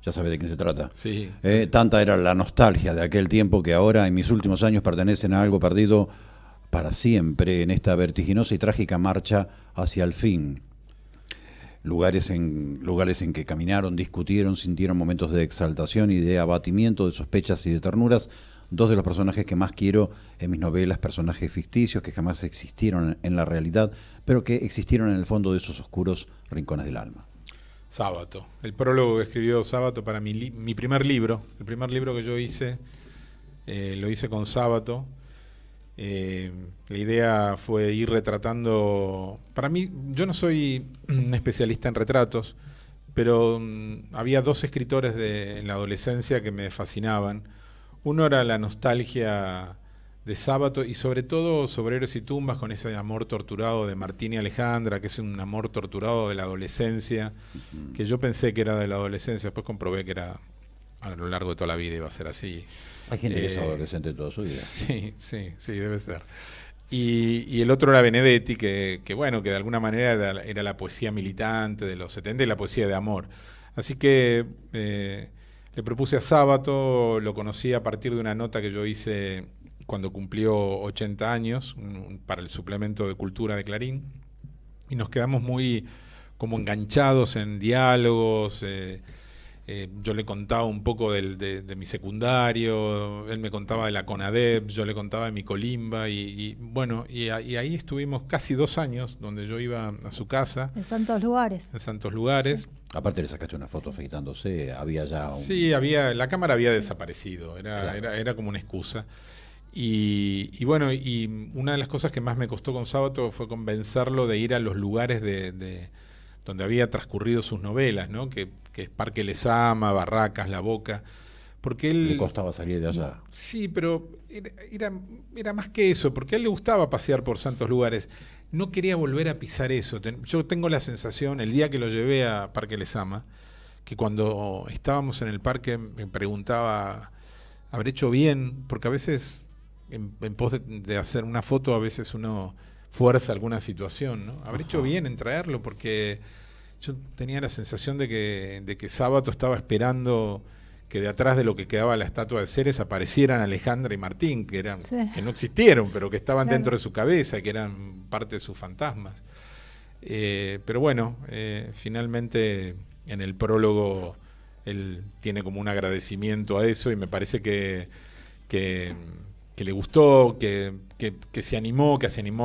Ya sabe de quién se trata. Sí. Tanta era la nostalgia de aquel tiempo que ahora en mis últimos años pertenecen a algo perdido para siempre en esta vertiginosa y trágica marcha hacia el fin. Lugares en que caminaron, discutieron, sintieron momentos de exaltación y de abatimiento, de sospechas y de ternuras. Dos de los personajes que más quiero en mis novelas, personajes ficticios que jamás existieron en la realidad, pero que existieron en el fondo de esos oscuros rincones del alma. Sábato. El prólogo que escribió Sábato para mi primer libro. El primer libro que yo hice, lo hice con Sábato. La idea fue ir retratando... Para mí, yo no soy un especialista en retratos, pero había dos escritores en la adolescencia que me fascinaban. Uno era la nostalgia de Sábato y sobre todo sobre Héroes y Tumbas, con ese amor torturado de Martín y Alejandra, que es un amor torturado de la adolescencia, que yo pensé que era de la adolescencia, después comprobé que era a lo largo de toda la vida, iba a ser así. Hay gente que es adolescente toda su vida. Sí, debe ser. Y el otro era Benedetti, que bueno, que de alguna manera era la poesía militante de los 70 y la poesía de amor. Así que le propuse a Sábato, lo conocí a partir de una nota que yo hice cuando cumplió 80 años, para el suplemento de Cultura de Clarín, y nos quedamos muy como enganchados en diálogos. Yo le contaba un poco de mi secundario, él me contaba de la CONADEP, yo le contaba de mi colimba, y ahí estuvimos casi 2 años, donde yo iba a su casa. En santos lugares. En santos lugares. Sí. Aparte le sacaste una foto afeitándose, había ya un... Sí, la cámara había desaparecido, era como una excusa. Y bueno, y una de las cosas que más me costó con Sábato fue convencerlo de ir a los lugares de donde había transcurrido sus novelas, ¿no? Que es Parque Lezama, Barracas, La Boca, porque él... Le costaba salir de allá. Sí, pero era más que eso, porque a él le gustaba pasear por santos lugares. No quería volver a pisar eso. Yo tengo la sensación, el día que lo llevé a Parque Lezama, que cuando estábamos en el parque me preguntaba, ¿habré hecho bien? Porque a veces, en pos de hacer una foto, a veces uno fuerza alguna situación, ¿no? ¿Habré hecho bien en traerlo? Porque yo tenía la sensación de que Sábato estaba esperando que de atrás de lo que quedaba la estatua de Ceres aparecieran Alejandra y Martín, que no existieron, pero que estaban dentro de su cabeza, que eran parte de sus fantasmas. Pero bueno, finalmente en el prólogo él tiene como un agradecimiento a eso y me parece que le gustó, que se animó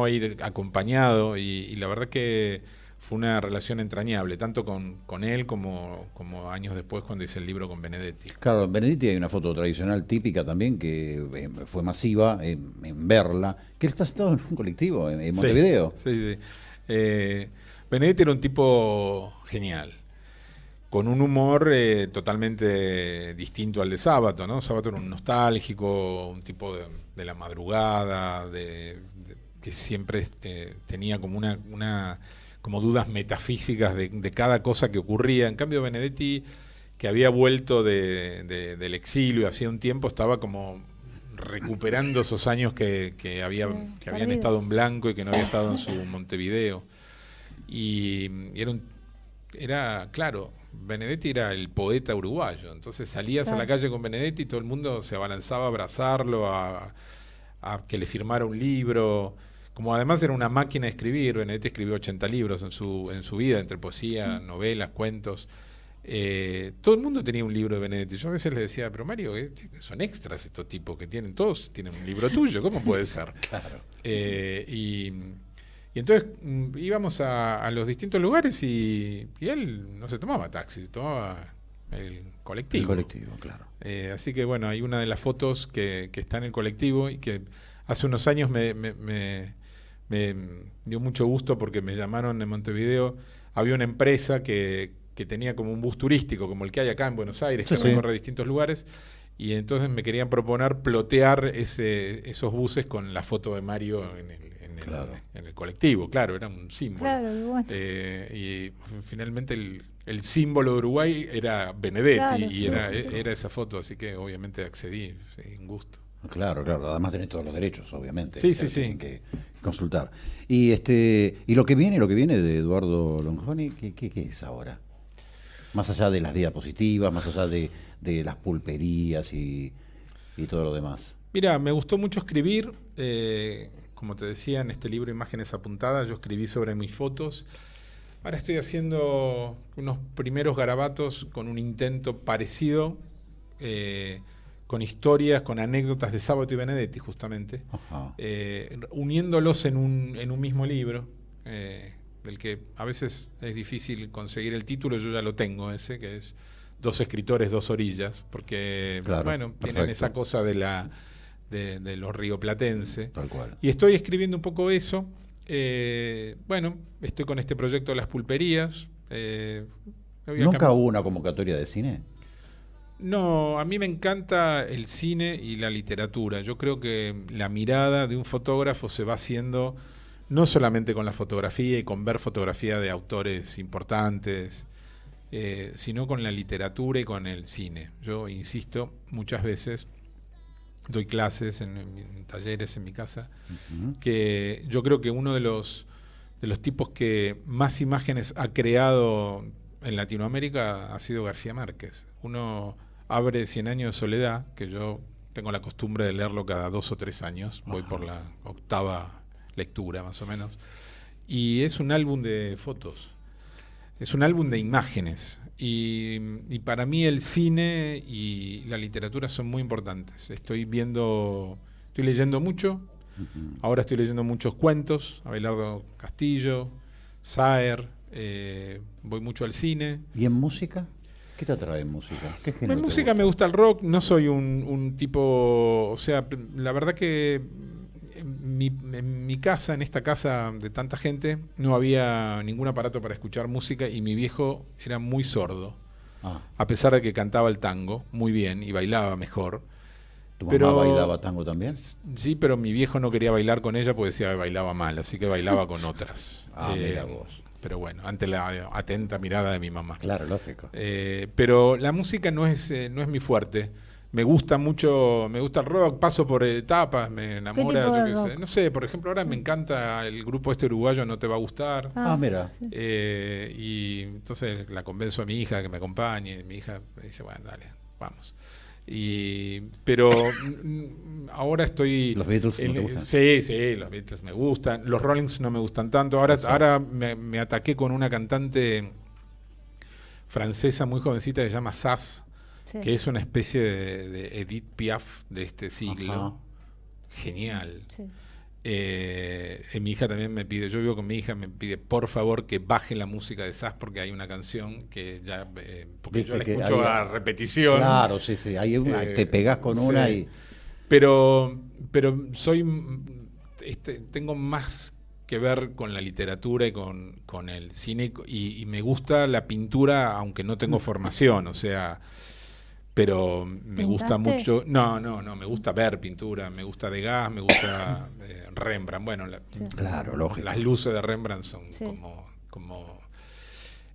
a ir acompañado y la verdad que fue una relación entrañable, tanto con él como años después cuando hice el libro con Benedetti. Claro, Benedetti hay una foto tradicional típica también que fue masiva en verla, que él está sentado en un colectivo en Montevideo. Sí. Benedetti era un tipo genial, con un humor totalmente distinto al de Sábato, ¿no? Sábato era un nostálgico, un tipo de la madrugada, que siempre tenía como como dudas metafísicas de cada cosa que ocurría. En cambio, Benedetti, que había vuelto del exilio hacía un tiempo, estaba como recuperando esos años que habían estado en blanco y que no había estado en su Montevideo. Y claro, Benedetti era el poeta uruguayo, entonces salías a la calle con Benedetti y todo el mundo se abalanzaba a abrazarlo, a a que le firmara un libro. Como además era una máquina de escribir, Benedetti escribió 80 libros en su vida, entre poesía, novelas, cuentos. Todo el mundo tenía un libro de Benedetti. Yo a veces le decía, pero Mario, son extras estos tipos que tienen, todos tienen un libro tuyo, ¿cómo puede ser? Claro. Y entonces íbamos a los distintos lugares y él no se tomaba taxi, tomaba el colectivo. El colectivo, claro. Así que bueno, hay una de las fotos que está en el colectivo y que hace unos años me dio mucho gusto porque me llamaron en Montevideo. Había una empresa que tenía como un bus turístico, como el que hay acá en Buenos Aires, que recorre distintos lugares, y entonces me querían proponer plotear esos buses con la foto de Mario en el colectivo. Claro, era un símbolo. Claro, bueno. Y finalmente el símbolo de Uruguay era Benedetti, Claro, y era esa foto, así que obviamente accedí, un gusto. Claro, además tenés todos los derechos, obviamente. Sí. Tienen que consultar. Y lo que viene de Eduardo Longoni, ¿qué es ahora? Más allá de las diapositivas, más allá de las pulperías y todo lo demás. Mira, me gustó mucho escribir, como te decía, en este libro Imágenes Apuntadas, yo escribí sobre mis fotos. Ahora estoy haciendo unos primeros garabatos con un intento parecido, con historias, con anécdotas de Sábato y Benedetti, justamente, uniéndolos en un mismo libro, del que a veces es difícil conseguir el título. Yo ya lo tengo, ese, que es Dos escritores, dos orillas, porque tienen esa cosa de los rioplatense. Tal cual. Y estoy escribiendo un poco eso. Estoy con este proyecto de las pulperías. ¿Nunca hubo una convocatoria de cine? No, a mí me encanta el cine y la literatura. Yo creo que la mirada de un fotógrafo se va haciendo no solamente con la fotografía y con ver fotografía de autores importantes, sino con la literatura y con el cine. Yo insisto, muchas veces doy clases en talleres en mi casa, que yo creo que uno de los tipos que más imágenes ha creado en Latinoamérica ha sido García Márquez. Uno abre 100 años de soledad, que yo tengo la costumbre de leerlo cada 2 o 3 años, voy por la 8ª lectura más o menos, y es un álbum de fotos, es un álbum de imágenes, y para mí el cine y la literatura son muy importantes. Estoy leyendo mucho, ahora estoy leyendo muchos cuentos, Abelardo Castillo, Saer, voy mucho al cine. ¿Y en música? ¿Qué te atrae en música? ¿Qué género En música me gusta el rock, no soy un tipo, o sea, la verdad que en mi casa, en esta casa de tanta gente, no había ningún aparato para escuchar música y mi viejo era muy sordo, a pesar de que cantaba el tango muy bien y bailaba mejor. ¿Tu mamá bailaba tango también? Sí, pero mi viejo no quería bailar con ella porque decía que bailaba mal, así que bailaba con otras. Mira vos. Pero bueno, ante la atenta mirada de mi mamá. Claro, lógico. Pero la música no es mi fuerte. Me gusta el rock, paso por etapas, me enamora, ¿Qué tipo de rock? No sé, por ejemplo, ahora me encanta el grupo uruguayo, No Te Va a Gustar. Mira. Sí. Y entonces la convenzo a mi hija que me acompañe, mi hija me dice, bueno, dale, vamos. Pero ahora estoy... ¿Los Beatles no te gustan? Sí, los Beatles me gustan. Los Rollings no me gustan tanto. Ahora me ataqué con una cantante francesa muy jovencita que se llama Sass, que es una especie de Edith Piaf de este siglo. Genial. Sí. Mi hija también me pide, yo vivo con mi hija, me pide por favor que baje la música de Sass porque hay una canción que ya, porque yo la escucho a repetición. Claro, sí, hay te pegás con una y... Pero tengo más que ver con la literatura y con el cine y me gusta la pintura aunque no tengo formación, o sea... Pero me gusta mucho... No, me gusta ver pintura, me gusta Degas, me gusta Rembrandt. Bueno, claro, lógico. Las luces de Rembrandt son como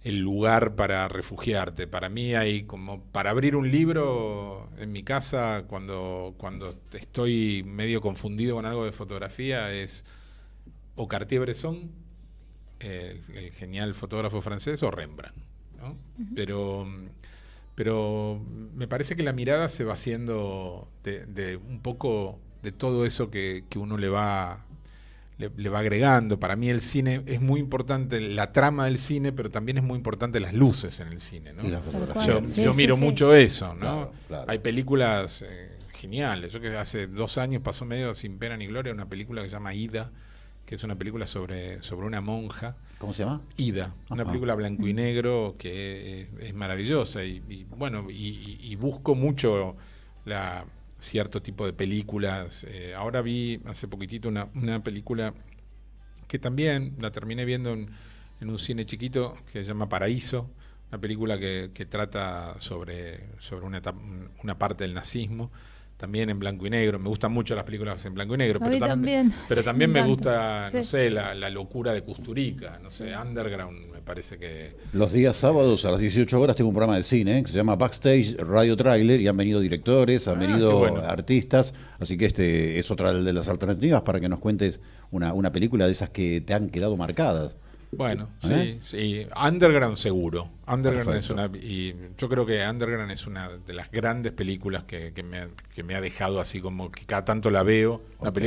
el lugar para refugiarte. Para mí hay como... Para abrir un libro en mi casa, cuando estoy medio confundido con algo de fotografía, es o Cartier-Bresson, el genial fotógrafo francés, o Rembrandt, ¿no? Pero me parece que la mirada se va haciendo de un poco de todo eso que uno le va agregando. Para mí el cine es muy importante, la trama del cine, pero también es muy importante las luces en el cine, ¿no? Y la fotografía. Yo miro mucho eso, ¿no? Claro, claro. Hay películas geniales. Yo que hace 2 años pasó medio sin pena ni gloria una película que se llama Ida, que es una película sobre una monja. ¿Cómo se llama? Ida, una película blanco y negro que es maravillosa y busco mucho cierto tipo de películas. Ahora vi hace poquitito una película que también la terminé viendo en un cine chiquito que se llama Paraíso, una película que trata sobre una parte del nazismo, también en blanco y negro. Me gustan mucho las películas en blanco y negro, pero también me gusta, no sé, la locura de Kusturica, no sé, Underground, me parece que... Los días sábados a las 18 horas tengo un programa de cine que se llama Backstage Radio Trailer y han venido directores, han venido bueno. artistas, así que este es otra de las alternativas para que nos cuentes una película de esas que te han quedado marcadas. Bueno, sí. Underground seguro. Underground Perfecto. y yo creo que Underground es una de las grandes películas que me ha dejado así como que cada tanto la veo.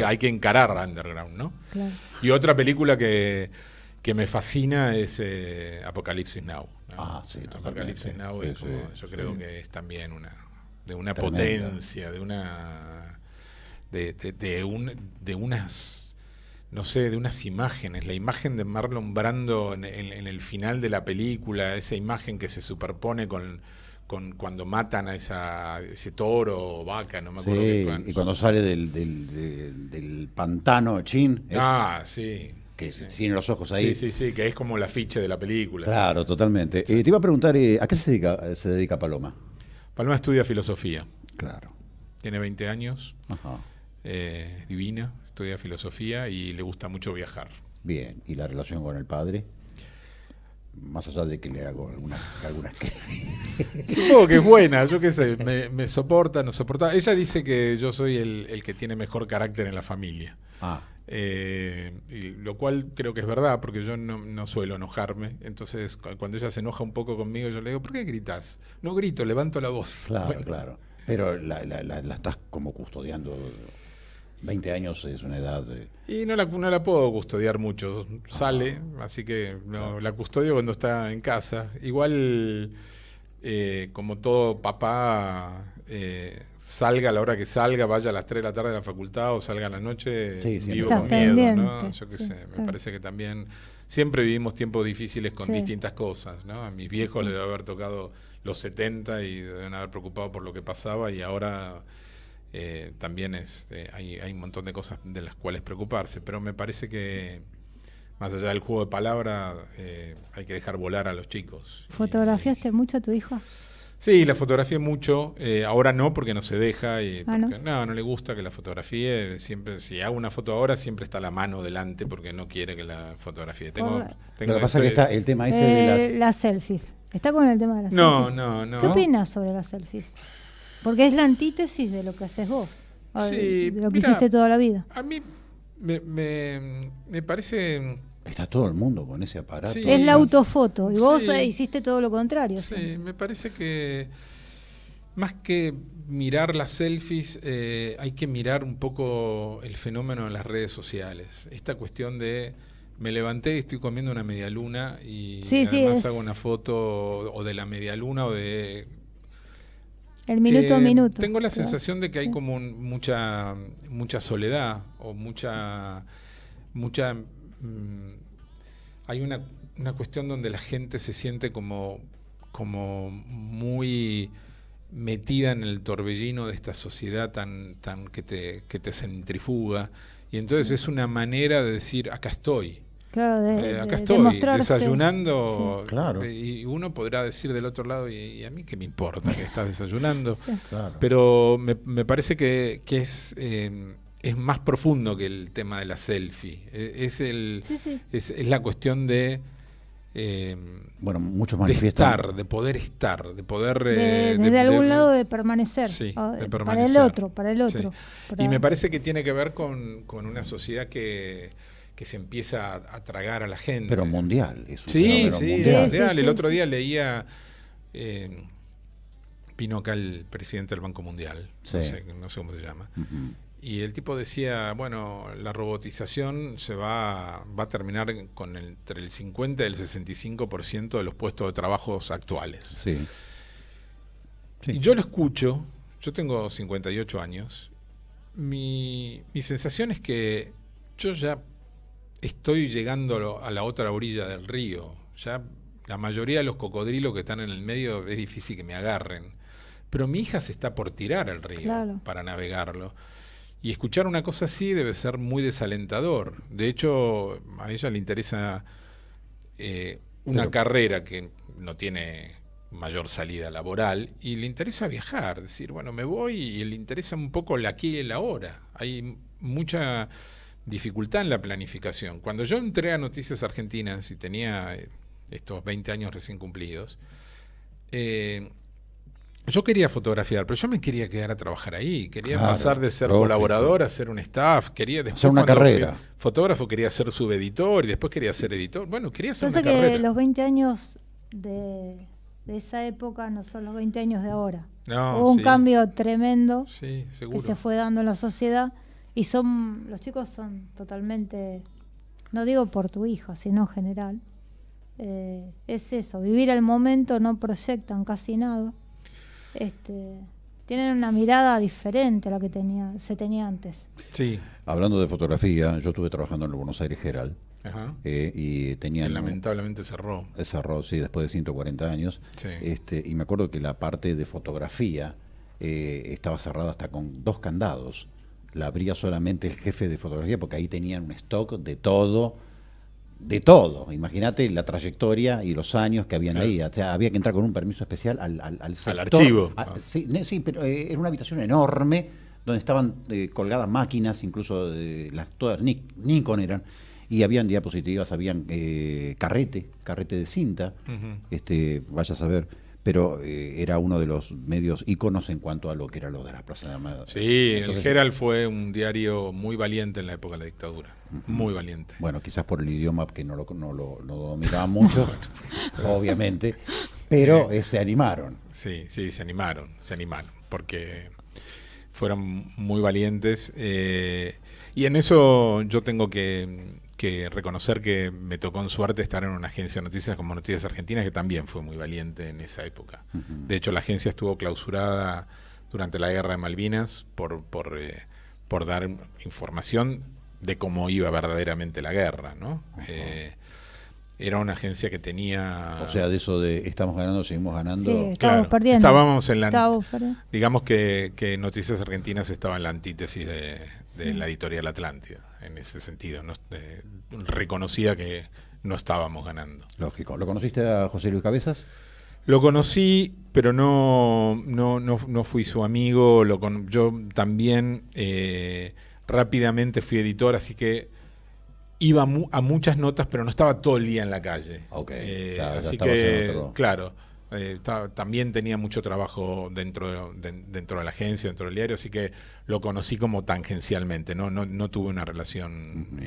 Hay que encarar Underground, ¿no? Claro. Y otra película que me fascina es Apocalipsis Now, ¿no? Sí, totalmente. Apocalipsis Now es Sí, como, sí, yo creo que es también de una Tremenda. potencia, de unas, no sé, de unas imágenes. La imagen de Marlon Brando en el final de la película, esa imagen que se superpone con cuando matan a ese toro o vaca, no me acuerdo qué. Y cuando sale del pantano Chin, Sí. que tiene los ojos ahí. Sí, que es como el afiche de la película. Claro, totalmente. Te iba a preguntar, ¿a qué se dedica Paloma? Paloma estudia filosofía. Claro. Tiene 20 años, Ajá. divina, estudia filosofía y le gusta mucho viajar. Bien. ¿Y la relación con el padre? Más allá de que le hago algunas Supongo que es buena, yo qué sé, me soporta, no soporta. Ella dice que yo soy el que tiene mejor carácter en la familia. Y lo cual creo que es verdad, porque yo no suelo enojarme. Entonces, cuando ella se enoja un poco conmigo, yo le digo, ¿por qué gritas? No grito, levanto la voz. Claro, Bueno. claro. Pero la estás como custodiando. 20 años es una edad... Y no la puedo custodiar mucho. Sale, así que la custodio cuando está en casa. Igual, como todo papá, salga a la hora que salga, vaya a las 3 de la tarde a la facultad o salga a la noche, vivo Está con miedo, ¿no? pendiente, Yo qué sí, sé, me claro. parece que también siempre vivimos tiempos difíciles con Sí. distintas cosas, ¿no? A mis viejos les debe haber tocado los 70 y deben haber preocupado por lo que pasaba y ahora... también hay un montón de cosas de las cuales preocuparse, pero me parece que más allá del juego de palabras hay que dejar volar a los chicos. ¿Fotografiaste mucho a tu hijo? Sí, la fotografié mucho, ahora no porque no se deja, ¿no? no le gusta que la fotografíe, siempre si hago una foto ahora siempre está la mano delante porque no quiere que la fotografíe. Lo que pasa es que está el tema ese de las selfies. ¿Está con el tema de las No, selfies? no. ¿Qué opinas sobre las selfies? Porque es la antítesis de lo que haces vos, o Sí, de lo que mira, hiciste toda la vida. A mí me parece... Está todo el mundo con ese aparato. Sí. Es la autofoto, y vos Sí. hiciste todo lo contrario. Sí, me parece que más que mirar las selfies, hay que mirar un poco el fenómeno en las redes sociales. Esta cuestión de me levanté y estoy comiendo una medialuna y además hago una foto o de la medialuna o de... El minuto a minuto. Tengo la sensación de que hay como mucha soledad o hay una cuestión donde la gente se siente como muy metida en el torbellino de esta sociedad tan que te centrifuga y entonces es una manera de decir acá estoy. Claro, acá estoy, desayunando, sí. Claro. Y uno podrá decir del otro lado, ¿y a mí qué me importa que estás desayunando? Sí. Claro. Pero me parece que es más profundo que el tema de la selfie. Es la cuestión de... bueno, muchos de manifiestan. estar, de poder estar, de poder... desde algún lado de permanecer. Sí, o de para permanecer. Para el otro. Sí. Y me parece que tiene que ver con una sociedad que se empieza a tragar a la gente. Pero mundial. Es un Sí, fenómeno sí, mundial. mundial. El otro sí. día leía... vino acá el presidente del Banco Mundial, Sí. no sé cómo se llama, Ujú. Y el tipo decía, bueno, la robotización va a terminar con entre el 50 y el 65% de los puestos de trabajo actuales. Sí. Y yo lo escucho, yo tengo 58 años, mi sensación es que yo ya estoy llegando a la otra orilla del río. Ya la mayoría de los cocodrilos que están en el medio es difícil que me agarren. Pero mi hija se está por tirar al río para navegarlo. Y escuchar una cosa así debe ser muy desalentador. De hecho, a ella le interesa una carrera que no tiene mayor salida laboral y le interesa viajar, decir, bueno, me voy, y le interesa un poco el aquí y el ahora. Hay mucha dificultad en la planificación. Cuando yo entré a Noticias Argentinas y tenía estos 20 años recién cumplidos, yo quería fotografiar, pero yo me quería quedar a trabajar ahí. Quería pasar de ser colaborador a ser un staff. Quería después, hacer una carrera. Fotógrafo, quería ser subeditor y después quería ser editor. Bueno, quería hacer una Yo sé carrera. que los 20 años de esa época no son los 20 años de ahora. No, Hubo un cambio tremendo que se fue dando en la sociedad y los chicos son totalmente, no digo por tu hija, sino en general. Es eso, vivir el momento, no proyectan casi nada. Tienen una mirada diferente a la que se tenía antes. Sí. Hablando de fotografía, yo estuve trabajando en el Buenos Aires Herald. Ajá. Y tenían... Que lamentablemente cerró. Cerró, sí, después de 140 años. Sí. Y me acuerdo que la parte de fotografía estaba cerrada hasta con 2 candados. La abría solamente el jefe de fotografía porque ahí tenían un stock de todo. De todo. Imagínate la trayectoria y los años que habían ahí. O sea, había que entrar con un permiso especial al sector. Al archivo. Sí, pero era una habitación enorme donde estaban colgadas máquinas, incluso todas Nikon eran. Y habían diapositivas, habían carrete de cinta, vaya a saber, pero era uno de los medios íconos en cuanto a lo que era lo de la Plaza de Armas. Sí, entonces, el Herald fue un diario muy valiente en la época de la dictadura, muy valiente. Bueno, quizás por el idioma que no lo dominaban mucho, obviamente, pero se animaron. Sí, se animaron, porque fueron muy valientes. Y en eso yo tengo que reconocer que me tocó en suerte estar en una agencia de noticias como Noticias Argentinas, que también fue muy valiente en esa época. De hecho, la agencia estuvo clausurada durante la Guerra de Malvinas por dar información de cómo iba verdaderamente la guerra, ¿no? Era una agencia que tenía... O sea, de eso de estamos ganando, seguimos ganando. Sí, estábamos perdiendo. Estábamos en digamos que Noticias Argentinas estaba en la antítesis de la editorial Atlántida, en ese sentido. ¿No? Reconocía que no estábamos ganando. Lógico. ¿Lo conociste a José Luis Cabezas? Lo conocí, pero no fui su amigo. Yo también rápidamente fui editor, así que iba a muchas notas, pero no estaba todo el día en la calle. Okay. Así que, claro, también tenía mucho trabajo dentro de la agencia, dentro del diario, así que lo conocí como tangencialmente. No tuve una relación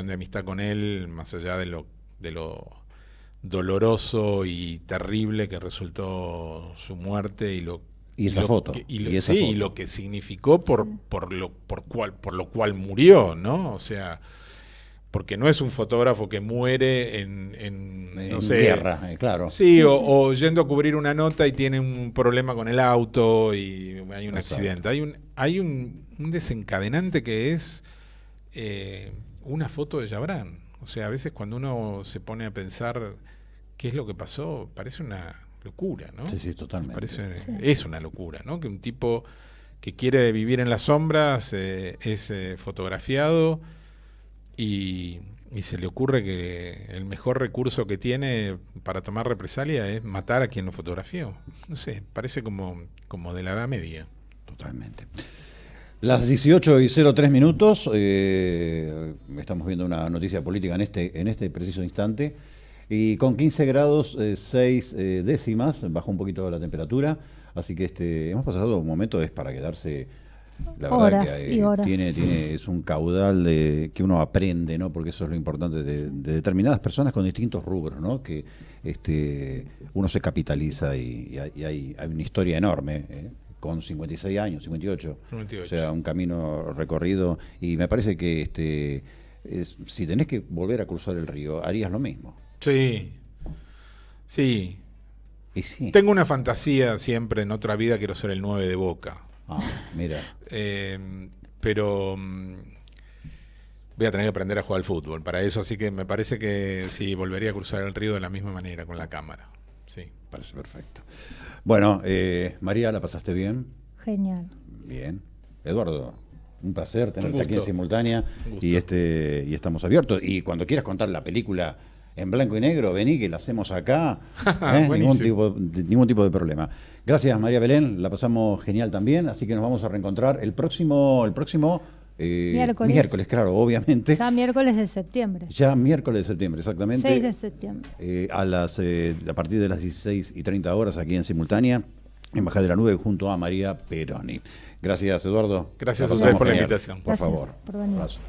de amistad con él, más allá de lo doloroso y terrible que resultó su muerte y lo que significó por lo cual murió, ¿no? O sea, porque no es un fotógrafo que muere en guerra, claro. Sí, o yendo a cubrir una nota y tiene un problema con el auto y hay un accidente. Hay un desencadenante que es una foto de Yabrán. O sea, a veces cuando uno se pone a pensar qué es lo que pasó, parece una locura, ¿no? Sí, totalmente. Es una locura, ¿no? Que un tipo que quiere vivir en las sombras es fotografiado y se le ocurre que el mejor recurso que tiene para tomar represalia es matar a quien lo fotografió. No sé, parece como de la Edad Media. Totalmente. Las 18:03, estamos viendo una noticia política en este preciso instante. Y con 15 grados 6 décimas, bajó un poquito la temperatura, así que hemos pasado un momento para quedarse, la horas verdad que y horas. es un caudal que uno aprende, ¿no? Porque eso es lo importante de determinadas personas con distintos rubros, ¿no? Que uno se capitaliza y hay una historia enorme, con 56 años, 58. 58. O sea, un camino recorrido. Y me parece que si tenés que volver a cruzar el río, harías lo mismo. Sí. Sí. Y sí. Tengo una fantasía siempre, en otra vida quiero ser el 9 de Boca. Ah, mira. Pero voy a tener que aprender a jugar al fútbol para eso, así que me parece que sí, volvería a cruzar el río de la misma manera, con la cámara. Sí. Parece perfecto. Bueno, María, ¿la pasaste bien? Genial. Bien. Eduardo, un placer tenerte Un aquí en gusto. simultánea Un gusto. y estamos abiertos. Y cuando quieras contar la película en blanco y negro, vení que la hacemos acá. Buenísimo. Ningún tipo de problema. Gracias, María Belén, la pasamos genial también, así que nos vamos a reencontrar el próximo miércoles, claro, obviamente. Ya miércoles de septiembre. Ya miércoles de septiembre, exactamente. 6 de septiembre. A partir de las 16:30 aquí en simultánea, en Bajada de la Nube, junto a María Peroni. Gracias, Eduardo. Gracias La a ustedes pasamos por la genial. invitación. Por Gracias favor. por venir. Abrazo.